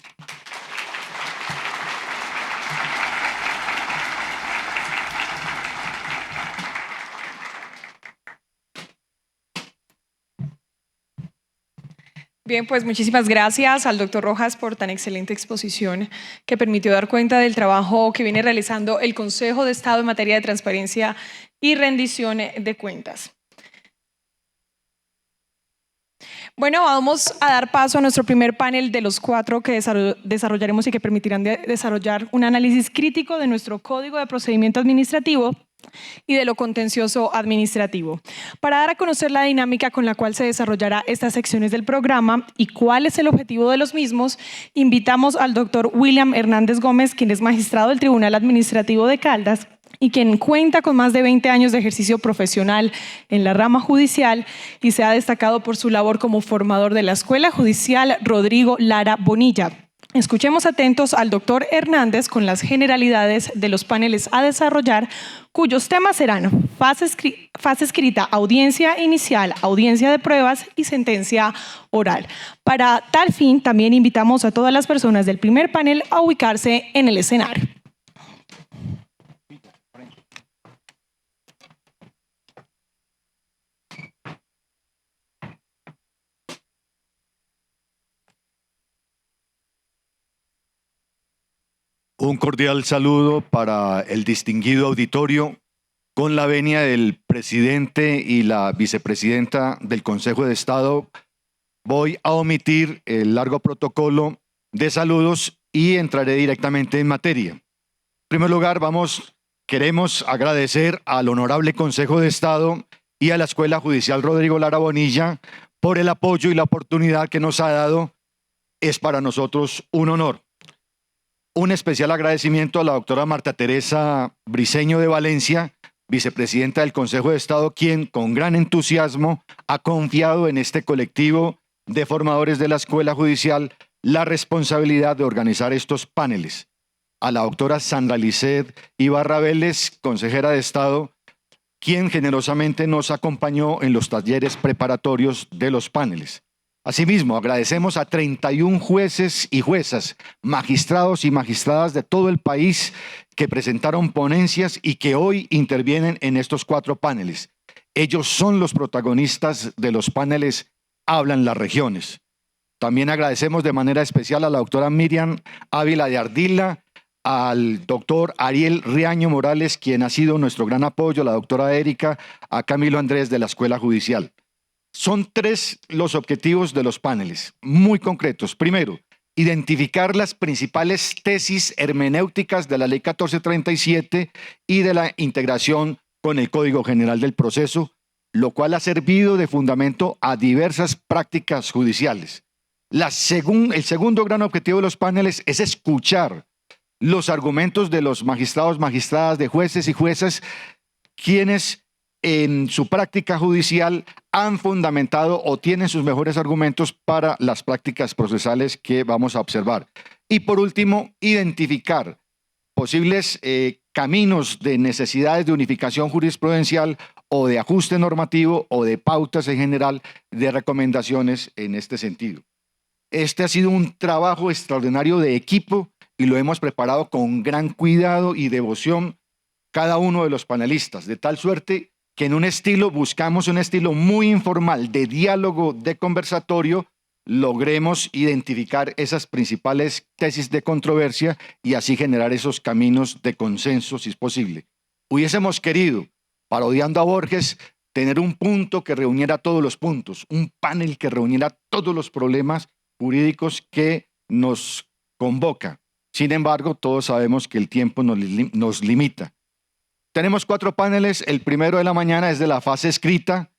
Bien, pues muchísimas gracias al doctor Rojas por tan excelente exposición que permitió dar cuenta del trabajo que viene realizando el Consejo de Estado en materia de transparencia y rendición de cuentas. Bueno, vamos a dar paso a nuestro primer panel de los 4 que desarrollaremos y que permitirán desarrollar un análisis crítico de nuestro Código de Procedimiento Administrativo y de lo contencioso administrativo. Para dar a conocer la dinámica con la cual se desarrollará estas secciones del programa y cuál es el objetivo de los mismos, invitamos al doctor William Hernández Gómez, quien es magistrado del Tribunal Administrativo de Caldas y quien cuenta con más de 20 años de ejercicio profesional en la rama judicial y se ha destacado por su labor como formador de la Escuela Judicial Rodrigo Lara Bonilla. Escuchemos atentos al doctor Hernández con las generalidades de los paneles a desarrollar, cuyos temas serán fase escrita, audiencia inicial, audiencia de pruebas y sentencia oral. Para tal fin, también invitamos a todas las personas del primer panel a ubicarse en el escenario. Un cordial saludo para el distinguido auditorio, con la venia del presidente y la vicepresidenta del Consejo de Estado. Voy a omitir el largo protocolo de saludos y entraré directamente en materia. En primer lugar, queremos agradecer al Honorable Consejo de Estado y a la Escuela Judicial Rodrigo Lara Bonilla por el apoyo y la oportunidad que nos ha dado. Es para nosotros un honor. Un especial agradecimiento a la doctora Marta Teresa Briceño de Valencia, vicepresidenta del Consejo de Estado, quien con gran entusiasmo ha confiado en este colectivo de formadores de la Escuela Judicial la responsabilidad de organizar estos paneles. A la doctora Sandra Lisset Ibarra Vélez, consejera de Estado, quien generosamente nos acompañó en los talleres preparatorios de los paneles. Asimismo, agradecemos a 31 jueces y juezas, magistrados y magistradas de todo el país que presentaron ponencias y que hoy intervienen en estos 4 paneles. Ellos son los protagonistas de los paneles Hablan las Regiones. También agradecemos de manera especial a la doctora Miriam Ávila de Ardila, al doctor Ariel Riaño Morales, quien ha sido nuestro gran apoyo, a la doctora Erika, a Camilo Andrés de la Escuela Judicial. Son 3 los objetivos de los paneles, muy concretos. Primero, identificar las principales tesis hermenéuticas de la Ley 1437 y de la integración con el Código General del Proceso, lo cual ha servido de fundamento a diversas prácticas judiciales. El segundo gran objetivo de los paneles es escuchar los argumentos de los magistrados, magistradas, de jueces y juezas, quienes en su práctica judicial han fundamentado o tienen sus mejores argumentos para las prácticas procesales que vamos a observar. Y por último, identificar posibles caminos de necesidades de unificación jurisprudencial o de ajuste normativo o de pautas en general de recomendaciones en este sentido. Este ha sido un trabajo extraordinario de equipo y lo hemos preparado con gran cuidado y devoción cada uno de los panelistas, de tal suerte que buscamos un estilo muy informal de diálogo, de conversatorio, logremos identificar esas principales tesis de controversia y así generar esos caminos de consenso si es posible. Hubiésemos querido, parodiando a Borges, tener un punto que reuniera todos los puntos, un panel que reuniera todos los problemas jurídicos que nos convoca. Sin embargo, todos sabemos que el tiempo nos limita. Tenemos 4 paneles. El primero de la mañana es de la fase escrita.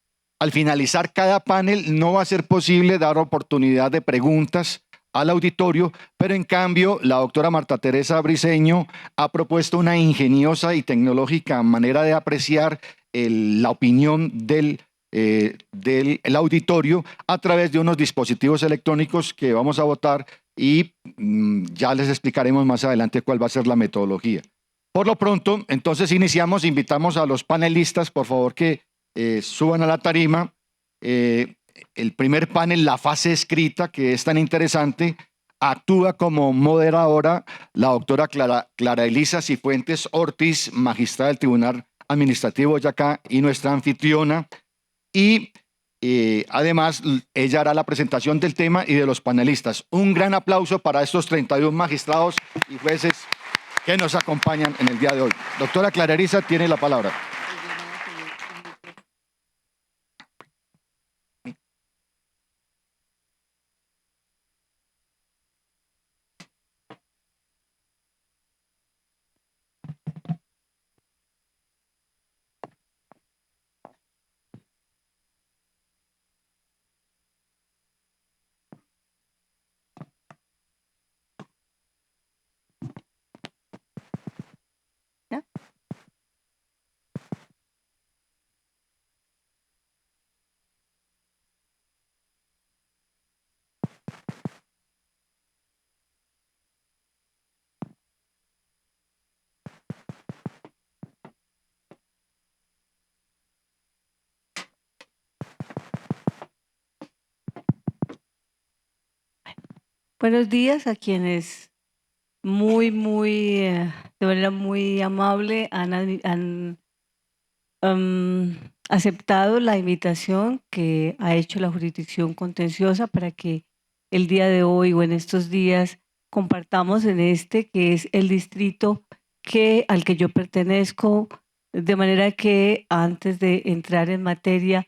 Al finalizar cada panel no va a ser posible dar oportunidad de preguntas al auditorio, pero en cambio la doctora Marta Teresa Briceño ha propuesto una ingeniosa y tecnológica manera de apreciar la opinión del auditorio a través de unos dispositivos electrónicos que vamos a votar y ya les explicaremos más adelante cuál va a ser la metodología. Por lo pronto, entonces iniciamos, invitamos a los panelistas, por favor, que suban a la tarima. El primer panel, la fase escrita, que es tan interesante, actúa como moderadora la doctora Clara Elisa Cifuentes Ortiz, magistrada del Tribunal Administrativo de Boyacá y nuestra anfitriona. Y además, ella hará la presentación del tema y de los panelistas. Un gran aplauso para estos 31 magistrados y jueces que nos acompañan en el día de hoy. Doctora Clara Elisa, tiene la palabra. Buenos días a quienes de manera muy amable han aceptado la invitación que ha hecho la jurisdicción contenciosa para que el día de hoy o en estos días compartamos en que es el distrito al que yo pertenezco, de manera que antes de entrar en materia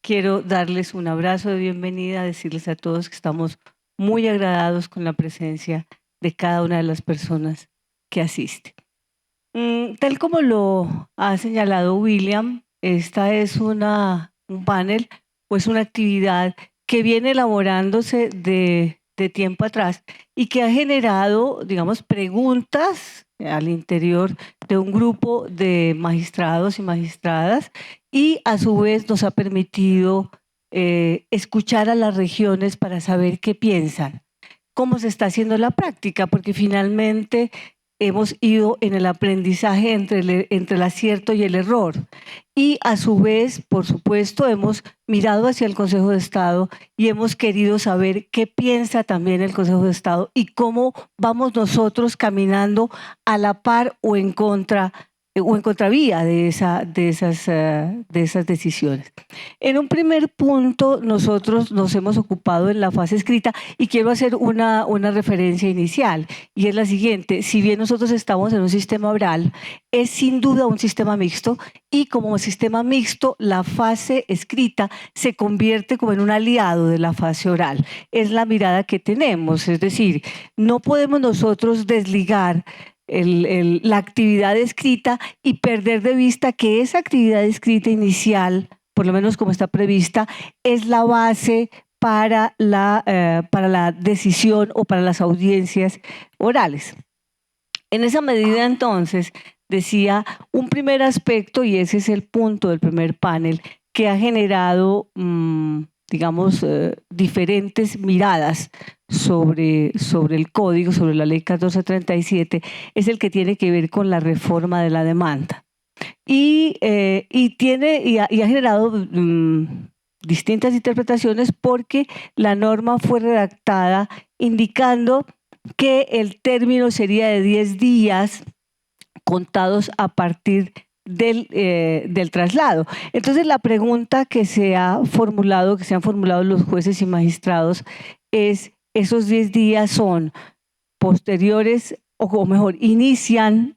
quiero darles un abrazo de bienvenida, decirles a todos que estamos muy agradados con la presencia de cada una de las personas que asisten. Tal como lo ha señalado William, esta es un panel, pues una actividad que viene elaborándose de tiempo atrás y que ha generado, digamos, preguntas al interior de un grupo de magistrados y magistradas y a su vez nos ha permitido escuchar a las regiones para saber qué piensan, cómo se está haciendo la práctica, porque finalmente hemos ido en el aprendizaje entre el acierto y el error. Y a su vez, por supuesto, hemos mirado hacia el Consejo de Estado y hemos querido saber qué piensa también el Consejo de Estado y cómo vamos nosotros caminando a la par o en contravía de esas decisiones. En un primer punto, nosotros nos hemos ocupado en la fase escrita y quiero hacer una referencia inicial y es la siguiente. Si bien nosotros estamos en un sistema oral, es sin duda un sistema mixto y como sistema mixto, la fase escrita se convierte como en un aliado de la fase oral. Es la mirada que tenemos, es decir, no podemos nosotros desligar la actividad escrita y perder de vista que esa actividad escrita inicial, por lo menos como está prevista, es la base para la decisión o para las audiencias orales. En esa medida, entonces, decía un primer aspecto, y ese es el punto del primer panel, que ha generado, digamos, diferentes miradas sobre el código, sobre la ley 1437, es el que tiene que ver con la reforma de la demanda. Y ha generado distintas interpretaciones porque la norma fue redactada indicando que el término sería de 10 días contados a partir del traslado. Entonces la pregunta que se han formulado los jueces y magistrados es: ¿esos 10 días son posteriores o mejor, inician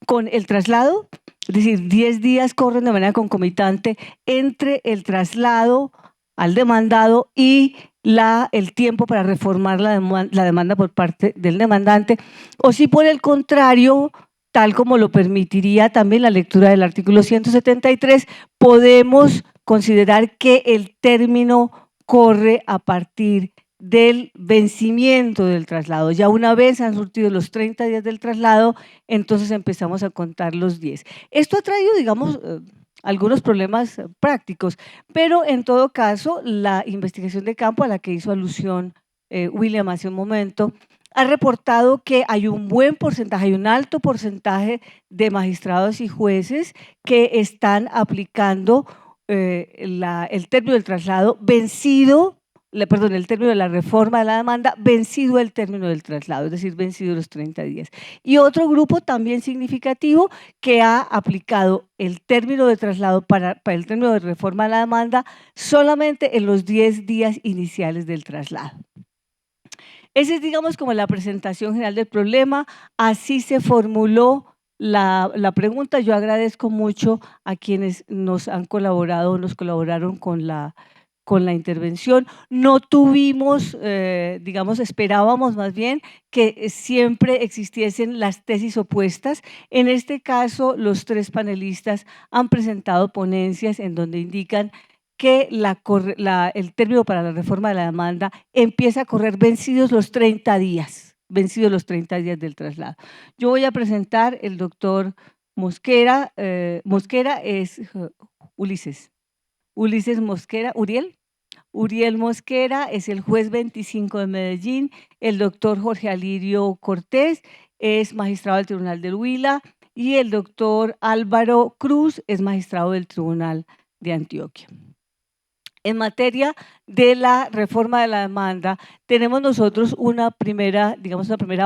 con el traslado? Es decir, 10 días corren de manera concomitante entre el traslado al demandado y el tiempo para reformar la demanda por parte del demandante, o si por el contrario, tal como lo permitiría también la lectura del artículo 173, podemos considerar que el término corre a partir del vencimiento del traslado. Ya una vez han surtido los 30 días del traslado, entonces empezamos a contar los 10. Esto ha traído, digamos, algunos problemas prácticos, pero en todo caso la investigación de campo a la que hizo alusión William hace un momento ha reportado que hay un buen porcentaje, hay un alto porcentaje de magistrados y jueces que están aplicando el término del traslado vencido, el término de la reforma de la demanda vencido el término del traslado, es decir, vencido los 30 días. Y otro grupo también significativo que ha aplicado el término de traslado para el término de reforma de la demanda solamente en los 10 días iniciales del traslado. Esa es, digamos, como la presentación general del problema. Así se formuló la pregunta. Yo agradezco mucho a quienes nos han colaborado, nos colaboraron con la intervención. No tuvimos, digamos, esperábamos más bien que siempre existiesen las tesis opuestas. En este caso, los tres panelistas han presentado ponencias en donde indican que el término para la reforma de la demanda empieza a correr vencidos los 30 días del traslado. Yo voy a presentar el doctor Mosquera. Mosquera es Ulises Mosquera, Uriel Mosquera es el juez 25 de Medellín. El doctor Jorge Alirio Cortés es magistrado del Tribunal del Huila y el doctor Álvaro Cruz es magistrado del Tribunal de Antioquia. En materia de la reforma de la demanda, tenemos nosotros una primera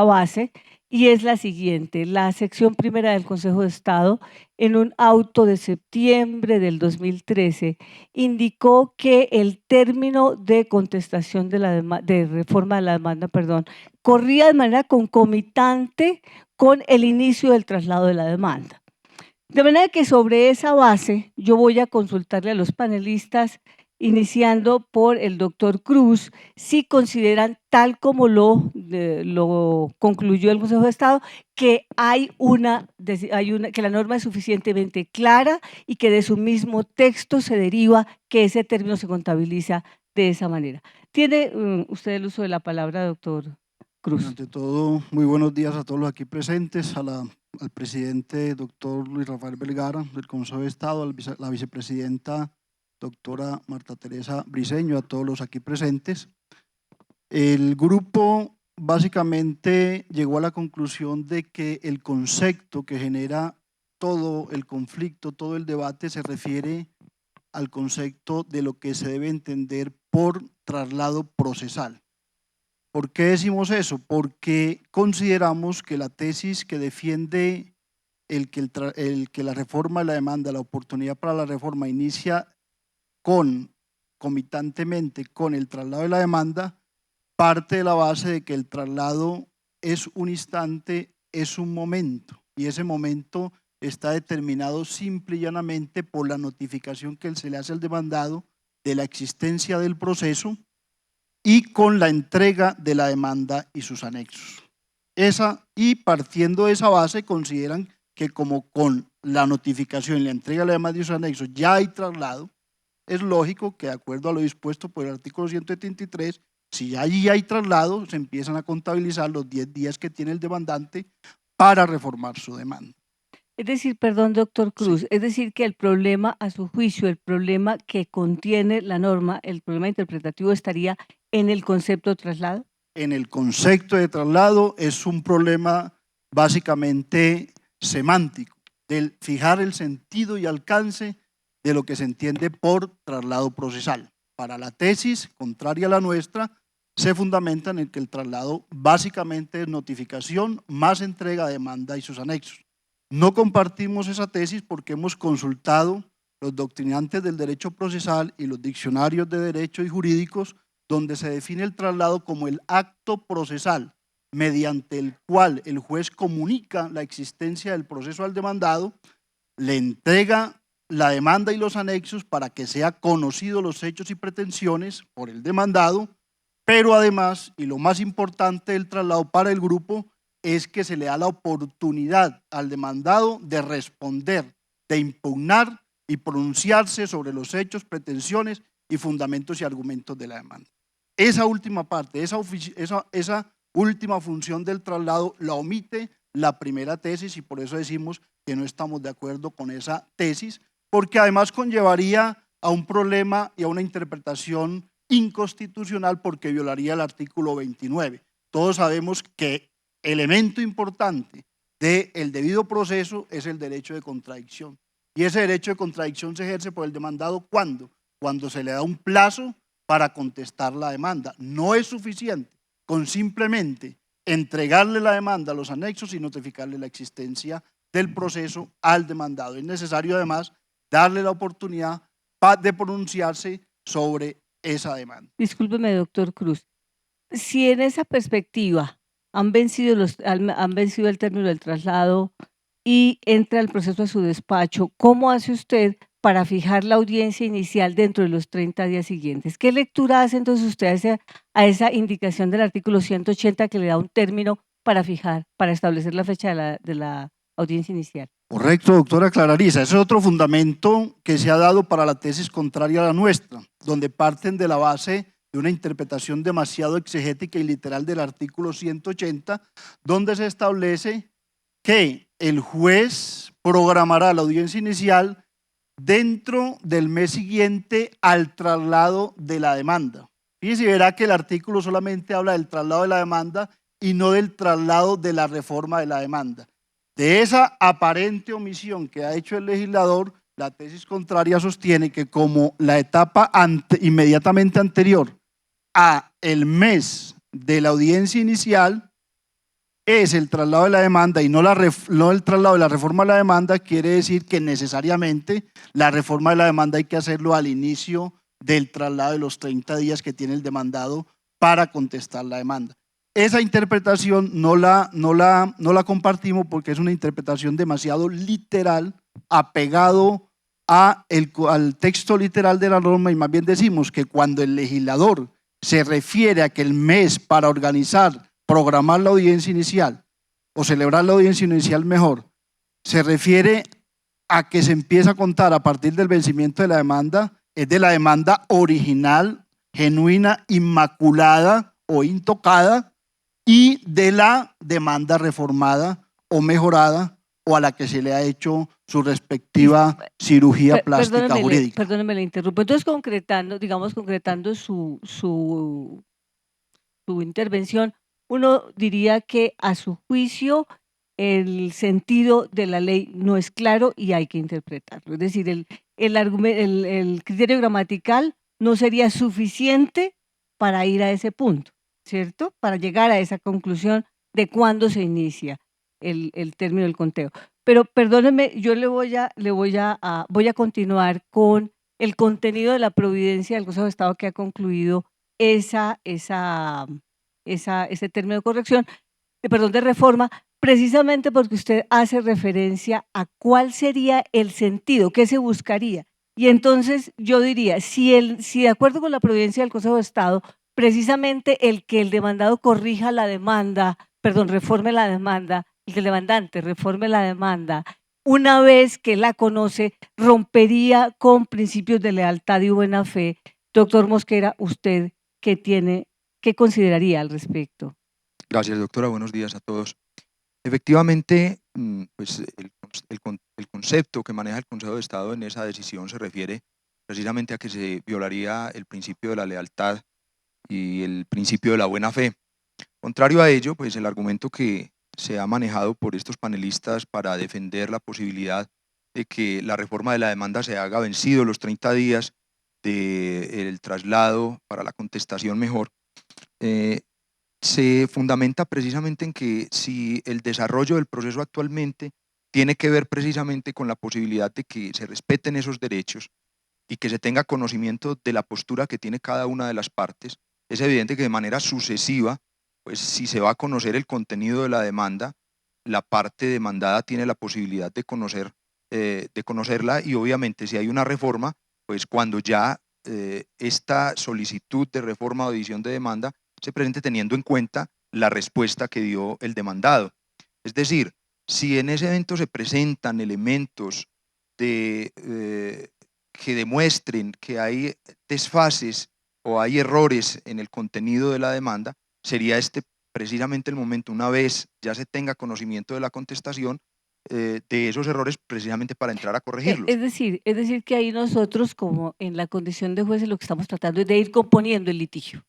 base, y es la siguiente. La sección primera del Consejo de Estado, en un auto de septiembre del 2013, indicó que el término de contestación de reforma de la demanda, corría de manera concomitante con el inicio del traslado de la demanda. De manera que sobre esa base yo voy a consultarle a los panelistas, iniciando por el doctor Cruz, si consideran, tal como lo concluyó el Consejo de Estado, que que la norma es suficientemente clara y que de su mismo texto se deriva que ese término se contabiliza de esa manera. Tiene usted el uso de la palabra, doctor Cruz. Ante todo, muy buenos días a todos los aquí presentes, al presidente doctor Luis Rafael Vergara del Consejo de Estado, a la vicepresidenta doctora Marta Teresa Briceño, a todos los aquí presentes. El grupo básicamente llegó a la conclusión de que el concepto que genera todo el conflicto, todo el debate, se refiere al concepto de lo que se debe entender por traslado procesal. ¿Por qué decimos eso? Porque consideramos que la tesis que defiende el que la reforma de la demanda, la oportunidad para la reforma inicia concomitantemente con el traslado de la demanda, parte de la base de que el traslado es un instante, es un momento, y ese momento está determinado simple y llanamente por la notificación que se le hace al demandado de la existencia del proceso y con la entrega de la demanda y sus anexos. Y partiendo de esa base, consideran que como con la notificación y la entrega de la demanda y sus anexos ya hay traslado, es lógico que de acuerdo a lo dispuesto por el artículo 173, si allí hay traslado, se empiezan a contabilizar los 10 días que tiene el demandante para reformar su demanda. Es decir, perdón, doctor Cruz, sí. Es decir, que el problema, a su juicio, el problema que contiene la norma, el problema interpretativo estaría en el concepto de traslado. En el concepto de traslado es un problema básicamente semántico, del fijar el sentido y alcance de lo que se entiende por traslado procesal. Para la tesis, contraria a la nuestra, se fundamenta en el que el traslado básicamente es notificación más entrega de demanda y sus anexos. No compartimos esa tesis porque hemos consultado los doctrinantes del derecho procesal y los diccionarios de derecho y jurídicos, donde se define el traslado como el acto procesal mediante el cual el juez comunica la existencia del proceso al demandado, le entrega la demanda y los anexos para que sea conocidos los hechos y pretensiones por el demandado, pero además, y lo más importante del traslado para el grupo, es que se le da la oportunidad al demandado de responder, de impugnar y pronunciarse sobre los hechos, pretensiones y fundamentos y argumentos de la demanda. Esa última parte, esa última función del traslado la omite la primera tesis y por eso decimos que no estamos de acuerdo con esa tesis, porque además conllevaría a un problema y a una interpretación inconstitucional porque violaría el artículo 29. Todos sabemos que elemento importante del debido proceso es el derecho de contradicción. Y ese derecho de contradicción se ejerce por el demandado ¿cuándo? Cuando se le da un plazo para contestar la demanda. No es suficiente con simplemente entregarle la demanda a los anexos y notificarle la existencia del proceso al demandado. Es necesario además darle la oportunidad de pronunciarse sobre esa demanda. Discúlpeme, doctor Cruz. Si en esa perspectiva han vencido el término del traslado y entra el proceso a su despacho, ¿cómo hace usted para fijar la audiencia inicial dentro de los 30 días siguientes? ¿Qué lectura hace entonces usted a esa indicación del artículo 180 que le da un término para fijar, para establecer la fecha de la audiencia inicial? Correcto, doctora Clararisa. Ese es otro fundamento que se ha dado para la tesis contraria a la nuestra, donde parten de la base de una interpretación demasiado exegética y literal del artículo 180, donde se establece que el juez programará la audiencia inicial dentro del mes siguiente al traslado de la demanda. Fíjese y verá que el artículo solamente habla del traslado de la demanda y no del traslado de la reforma de la demanda. De esa aparente omisión que ha hecho el legislador, la tesis contraria sostiene que como la etapa inmediatamente anterior a el mes de la audiencia inicial es el traslado de la demanda y no el traslado de la reforma de la demanda, quiere decir que necesariamente la reforma de la demanda hay que hacerlo al inicio del traslado de los 30 días que tiene el demandado para contestar la demanda. Esa interpretación no la compartimos porque es una interpretación demasiado literal, apegado al texto literal de la norma, y más bien decimos que cuando el legislador se refiere a que el mes para organizar, programar la audiencia inicial o celebrar la audiencia inicial mejor, se refiere a que se empieza a contar a partir del vencimiento de la demanda, es de la demanda original, genuina, inmaculada o intocada, y de la demanda reformada o mejorada o a la que se le ha hecho su respectiva cirugía plástica jurídica. Perdóneme, le interrumpo. Entonces, concretando su intervención, uno diría que a su juicio el sentido de la ley no es claro y hay que interpretarlo. Es decir, el criterio gramatical no sería suficiente para ir a ese punto, ¿cierto? Para llegar a esa conclusión de cuándo se inicia el término del conteo. Pero perdóneme, yo voy a continuar con el contenido de la providencia del Consejo de Estado que ha concluido ese término de corrección, de reforma, precisamente porque usted hace referencia a cuál sería el sentido, qué se buscaría. Y entonces yo diría, si de acuerdo con la providencia del Consejo de Estado, precisamente el que el demandado corrija la demanda, reforme la demanda, el que el demandante reforme la demanda, una vez que la conoce, rompería con principios de lealtad y buena fe. Doctor Mosquera, ¿usted qué consideraría al respecto? Gracias, doctora. Buenos días a todos. Efectivamente, pues el concepto que maneja el Consejo de Estado en esa decisión se refiere precisamente a que se violaría el principio de la lealtad y el principio de la buena fe. Contrario a ello, pues el argumento que se ha manejado por estos panelistas para defender la posibilidad de que la reforma de la demanda se haga vencido los 30 días del traslado para la contestación mejor, se fundamenta precisamente en que si el desarrollo del proceso actualmente tiene que ver precisamente con la posibilidad de que se respeten esos derechos y que se tenga conocimiento de la postura que tiene cada una de las partes, es evidente que de manera sucesiva, pues si se va a conocer el contenido de la demanda, la parte demandada tiene la posibilidad de conocer de conocerla y obviamente si hay una reforma, pues cuando ya esta solicitud de reforma o edición de demanda se presente teniendo en cuenta la respuesta que dio el demandado. Es decir, si en ese evento se presentan elementos que demuestren que hay desfases o hay errores en el contenido de la demanda, sería este precisamente el momento, una vez ya se tenga conocimiento de la contestación, de esos errores precisamente para entrar a corregirlos. Es decir que ahí nosotros, como en la condición de jueces, lo que estamos tratando es de ir componiendo el litigio,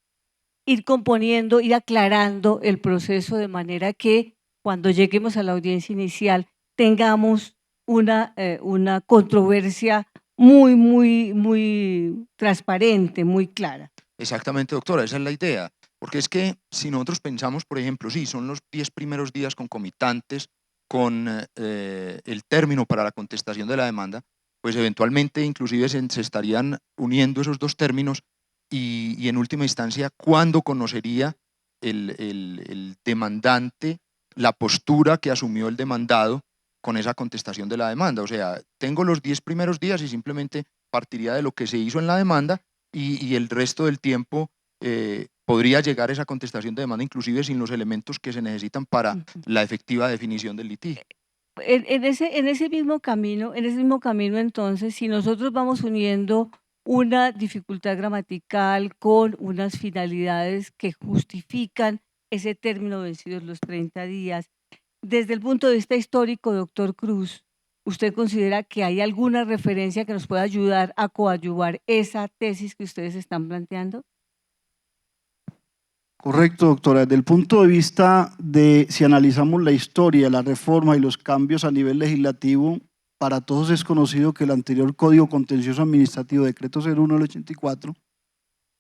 ir componiendo, ir aclarando el proceso de manera que cuando lleguemos a la audiencia inicial tengamos una controversia muy transparente, muy clara. Exactamente, doctora, esa es la idea. Porque es que si nosotros pensamos, por ejemplo, sí, son los 10 primeros días concomitantes con el término para la contestación de la demanda, pues eventualmente inclusive se estarían uniendo esos dos términos y en última instancia, ¿cuándo conocería el demandante la postura que asumió el demandado con esa contestación de la demanda? O sea, tengo los 10 primeros días y simplemente partiría de lo que se hizo en la demanda y el resto del tiempo podría llegar esa contestación de demanda inclusive sin los elementos que se necesitan para la efectiva definición del litigio. En ese mismo camino, entonces, si nosotros vamos uniendo una dificultad gramatical con unas finalidades que justifican ese término vencidos los 30 días, desde el punto de vista histórico, doctor Cruz, ¿usted considera que hay alguna referencia que nos pueda ayudar a coadyuvar esa tesis que ustedes están planteando? Correcto, doctora. Desde el punto de vista de si analizamos la historia, la reforma y los cambios a nivel legislativo, para todos es conocido que el anterior Código Contencioso Administrativo, Decreto 01 del 84,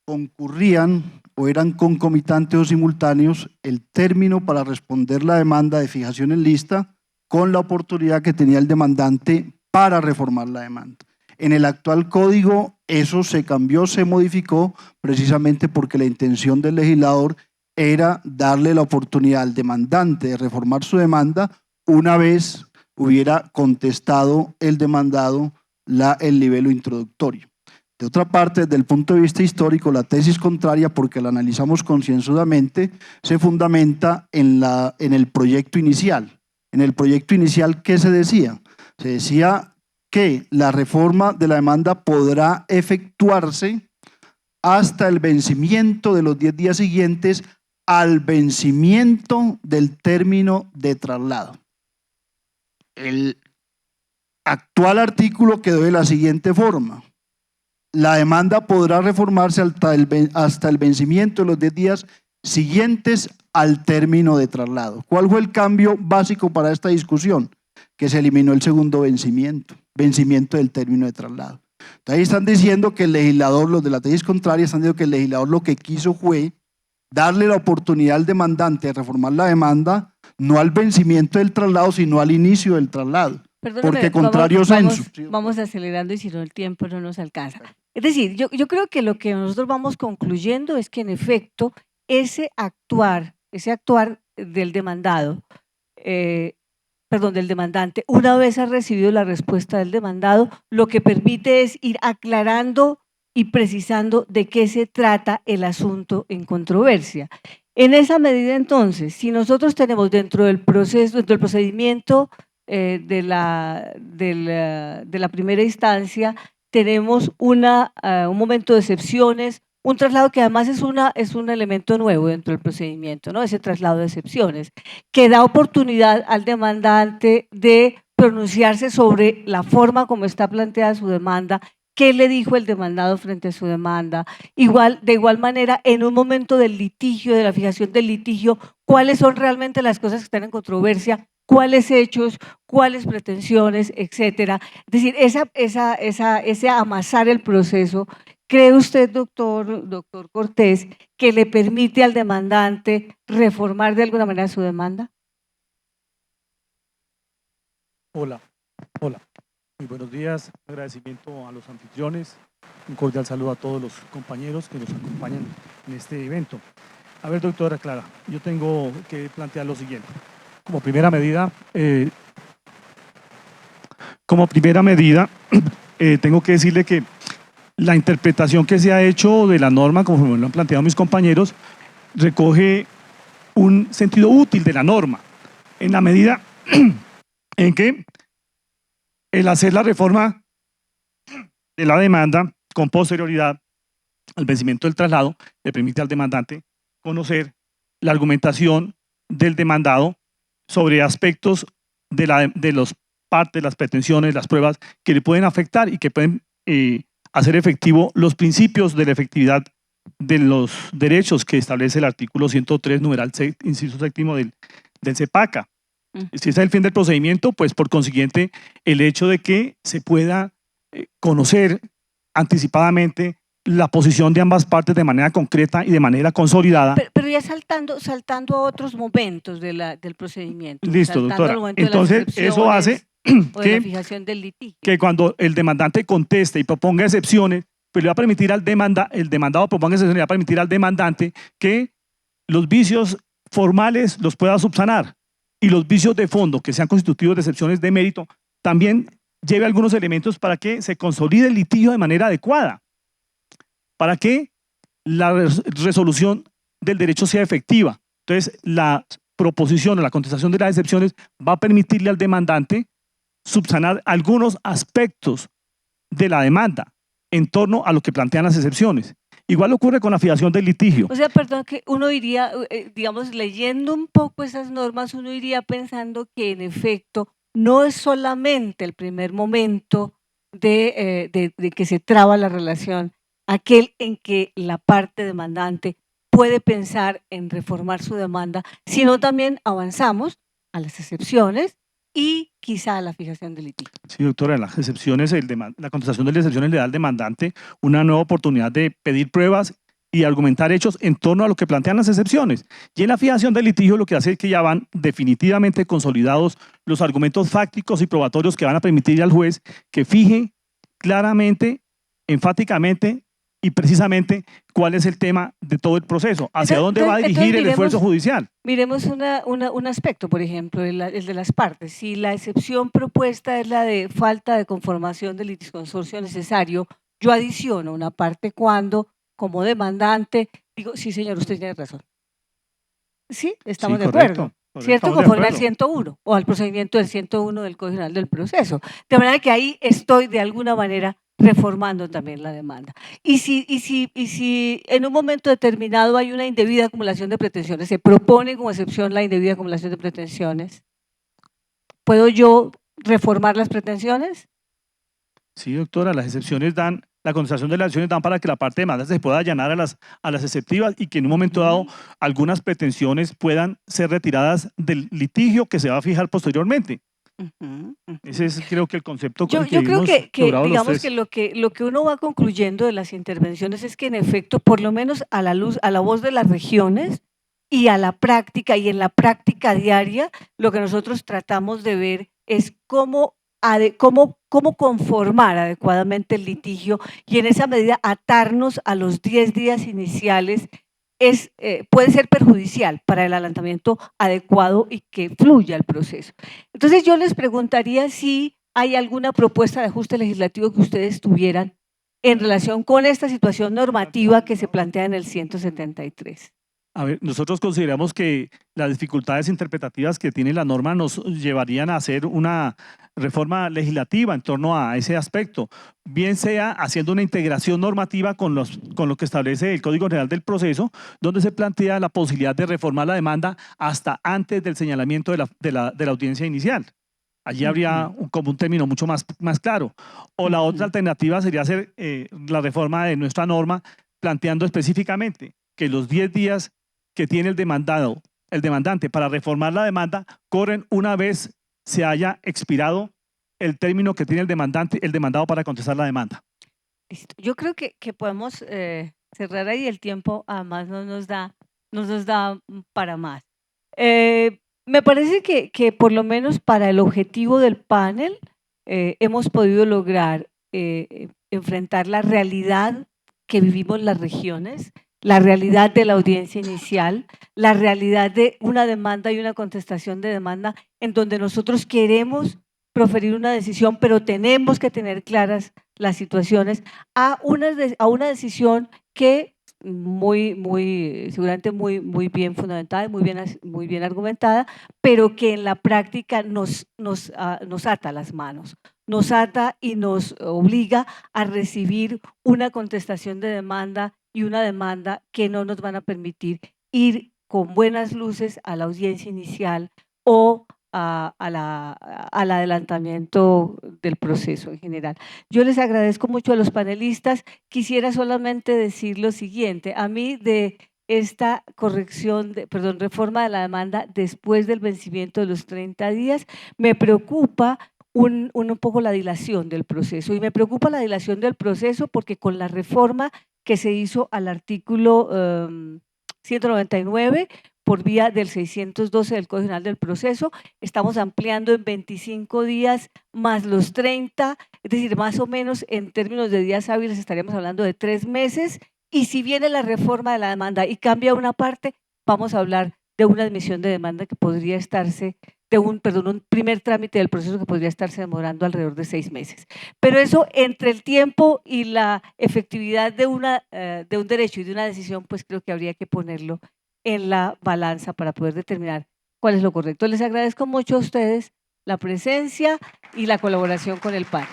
concurrían o eran concomitantes o simultáneos el término para responder la demanda de fijación en lista con la oportunidad que tenía el demandante para reformar la demanda. En el actual código eso se cambió, se modificó precisamente porque la intención del legislador era darle la oportunidad al demandante de reformar su demanda una vez hubiera contestado el demandado el nivel introductorio. De otra parte, desde el punto de vista histórico, la tesis contraria, porque la analizamos concienzudamente, se fundamenta en el proyecto inicial. En el proyecto inicial, ¿qué se decía? Se decía que la reforma de la demanda podrá efectuarse hasta el vencimiento de los 10 días siguientes al vencimiento del término de traslado. El actual artículo quedó de la siguiente forma: la demanda podrá reformarse hasta el vencimiento de los 10 días siguientes al término de traslado. ¿Cuál fue el cambio básico para esta discusión? Que se eliminó el segundo vencimiento del término de traslado. Entonces ahí están diciendo que el legislador, los de la tesis contraria están diciendo que el legislador lo que quiso fue darle la oportunidad al demandante de reformar la demanda, no al vencimiento del traslado, sino al inicio del traslado. Perdóname, porque contrario censo. Vamos acelerando y si no el tiempo no nos alcanza. Es decir, yo creo que lo que nosotros vamos concluyendo es que en efecto ese actuar del demandado, del demandante, una vez ha recibido la respuesta del demandado, lo que permite es ir aclarando y precisando de qué se trata el asunto en controversia. En esa medida, entonces, si nosotros tenemos dentro del procedimiento de la primera instancia, tenemos un momento de excepciones, un traslado que además es un elemento nuevo dentro del procedimiento, ¿no? Ese traslado de excepciones, que da oportunidad al demandante de pronunciarse sobre la forma como está planteada su demanda, qué le dijo el demandado frente a su demanda. De igual manera, en un momento del litigio, de la fijación del litigio, cuáles son realmente las cosas que están en controversia, cuáles hechos, cuáles pretensiones, etcétera. Es decir, ese amasar el proceso, ¿cree usted, doctor Cortés, que le permite al demandante reformar de alguna manera su demanda? Hola. Muy buenos días. Agradecimiento a los anfitriones. Un cordial saludo a todos los compañeros que nos acompañan en este evento. A ver, doctora Clara, yo tengo que plantear lo siguiente. Como primera medida, como primera medida, tengo que decirle que la interpretación que se ha hecho de la norma, como me lo han planteado mis compañeros, recoge un sentido útil de la norma, en la medida en que el hacer la reforma de la demanda con posterioridad al vencimiento del traslado le permite al demandante conocer la argumentación del demandado sobre aspectos de los partes, las pretensiones, las pruebas que le pueden afectar y que pueden hacer efectivo los principios de la efectividad de los derechos que establece el artículo 103, numeral inciso séptimo del CEPACA. Si ese es el fin del procedimiento, pues por consiguiente el hecho de que se pueda conocer anticipadamente la posición de ambas partes de manera concreta y de manera consolidada. Pero ya saltando a otros momentos del procedimiento. Listo, saltando al doctora. momento de las Entonces, eso hace o de la fijación del litigio. que cuando el demandante conteste y proponga excepciones, pues le va a permitir el demandado proponga excepciones, le va a permitir al demandante que los vicios formales los pueda subsanar y los vicios de fondo que sean constitutivos de excepciones de mérito también lleve algunos elementos para que se consolide el litigio de manera adecuada, para que la resolución del derecho sea efectiva. Entonces, la proposición o la contestación de las excepciones va a permitirle al demandante subsanar algunos aspectos de la demanda en torno a lo que plantean las excepciones. Igual ocurre con la fijación del litigio. O sea, perdón, que uno iría, digamos, leyendo un poco esas normas, uno iría pensando que en efecto no es solamente el primer momento de que se traba la relación, aquel en que la parte demandante puede pensar en reformar su demanda, sino también avanzamos a las excepciones y quizá a la fijación del litigio. Sí, doctora, en las excepciones, la contestación de las excepciones le da al demandante una nueva oportunidad de pedir pruebas y argumentar hechos en torno a lo que plantean las excepciones. Y en la fijación del litigio lo que hace es que ya van definitivamente consolidados los argumentos fácticos y probatorios que van a permitir al juez que fije claramente, enfáticamente y precisamente cuál es el tema de todo el proceso, hacia dónde va a dirigir el esfuerzo judicial. Miremos un aspecto, por ejemplo, el de las partes. Si la excepción propuesta es la de falta de conformación del litisconsorcio necesario, yo adiciono una parte cuando, como demandante, digo, sí señor, usted tiene razón. Sí, estamos Sí, de correcto, acuerdo. correcto, ¿Cierto? estamos de Conforme al acuerdo. 101 o al procedimiento del 101 del Código General del Proceso. De manera que ahí estoy de alguna manera reformando también la demanda. Y si en un momento determinado hay una indebida acumulación de pretensiones, se propone como excepción la indebida acumulación de pretensiones, ¿puedo yo reformar las pretensiones? Sí, doctora, las excepciones dan, la contestación de las excepciones dan para que la parte de demanda se pueda allanar a las exceptivas y que en un momento dado algunas pretensiones puedan ser retiradas del litigio que se va a fijar posteriormente. Ese es, creo que, el concepto Yo que creo hemos que logrado los digamos tres. que lo que uno va concluyendo de las intervenciones es que en efecto, por lo menos a la voz de las regiones y a la práctica y en la práctica diaria, lo que nosotros tratamos de ver es cómo conformar adecuadamente el litigio y en esa medida atarnos a los 10 días iniciales puede ser perjudicial para el adelantamiento adecuado y que fluya el proceso. Entonces yo les preguntaría si hay alguna propuesta de ajuste legislativo que ustedes tuvieran en relación con esta situación normativa que se plantea en el 173. A ver, nosotros consideramos que las dificultades interpretativas que tiene la norma nos llevarían a hacer una reforma legislativa en torno a ese aspecto, bien sea haciendo una integración normativa con lo que establece el Código General del Proceso, donde se plantea la posibilidad de reformar la demanda hasta antes del señalamiento de la audiencia inicial. Allí habría como un término mucho más claro. O la otra alternativa sería hacer la reforma de nuestra norma planteando específicamente que los 10 días que tiene el demandante para reformar la demanda corren una vez se haya expirado el término que tiene el demandado para contestar la demanda. Listo. Yo creo que podemos cerrar ahí, el tiempo además no nos da para más. Me parece que por lo menos para el objetivo del panel hemos podido lograr enfrentar la realidad que vivimos las regiones, la realidad de la audiencia inicial, la realidad de una demanda y una contestación de demanda en donde nosotros queremos proferir una decisión, pero tenemos que tener claras las situaciones a una decisión que seguramente muy bien fundamentada y muy bien argumentada, pero que en la práctica nos ata las manos, nos ata y nos obliga a recibir una contestación de demanda y una demanda que no nos van a permitir ir con buenas luces a la audiencia inicial o al adelantamiento del proceso en general. Yo les agradezco mucho a los panelistas. Quisiera solamente decir lo siguiente. A mí de esta reforma de la demanda después del vencimiento de los 30 días, me preocupa un poco la dilación del proceso. Y me preocupa la dilación del proceso porque con la reforma que se hizo al artículo 199, por vía del 612 del Código General del Proceso, estamos ampliando en 25 días más los 30, es decir, más o menos en términos de días hábiles estaríamos hablando de 3 meses, y si viene la reforma de la demanda y cambia una parte, vamos a hablar de una admisión de demanda que podría estarse, un primer trámite del proceso que podría estarse demorando alrededor de 6 meses. Pero eso, entre el tiempo y la efectividad de un derecho y de una decisión, pues creo que habría que ponerlo en la balanza para poder determinar cuál es lo correcto. Les agradezco mucho a ustedes la presencia y la colaboración con el panel.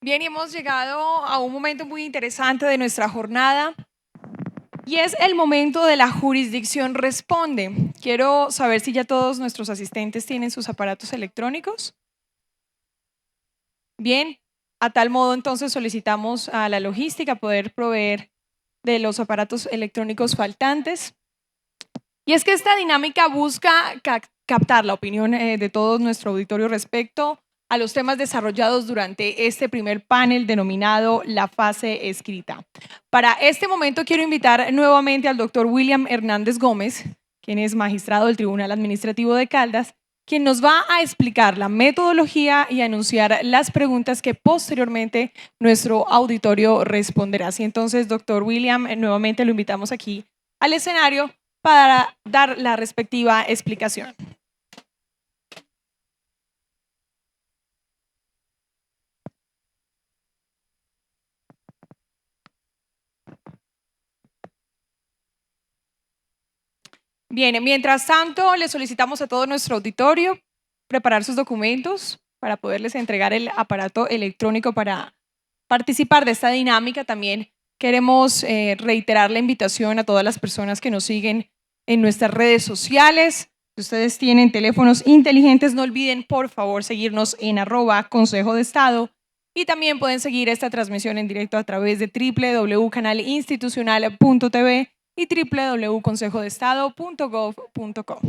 Bien, y hemos llegado a un momento muy interesante de nuestra jornada y es el momento de la jurisdicción responde. Quiero saber si ya todos nuestros asistentes tienen sus aparatos electrónicos. Bien, a tal modo entonces solicitamos a la logística poder proveer de los aparatos electrónicos faltantes. Y es que esta dinámica busca captar la opinión de todo nuestro auditorio respecto a los temas desarrollados durante este primer panel denominado la fase escrita. Para este momento quiero invitar nuevamente al doctor William Hernández Gómez, quien es magistrado del Tribunal Administrativo de Caldas, quien nos va a explicar la metodología y a anunciar las preguntas que posteriormente nuestro auditorio responderá. Así entonces, doctor William, nuevamente lo invitamos aquí al escenario para dar la respectiva explicación. Bien, mientras tanto, le solicitamos a todo nuestro auditorio preparar sus documentos para poderles entregar el aparato electrónico para participar de esta dinámica. También queremos reiterar la invitación a todas las personas que nos siguen en nuestras redes sociales. Si ustedes tienen teléfonos inteligentes, no olviden por favor seguirnos en @Consejo de Estado y también pueden seguir esta transmisión en directo a través de www.canalinstitucional.tv y www.consejodestado.gov.co.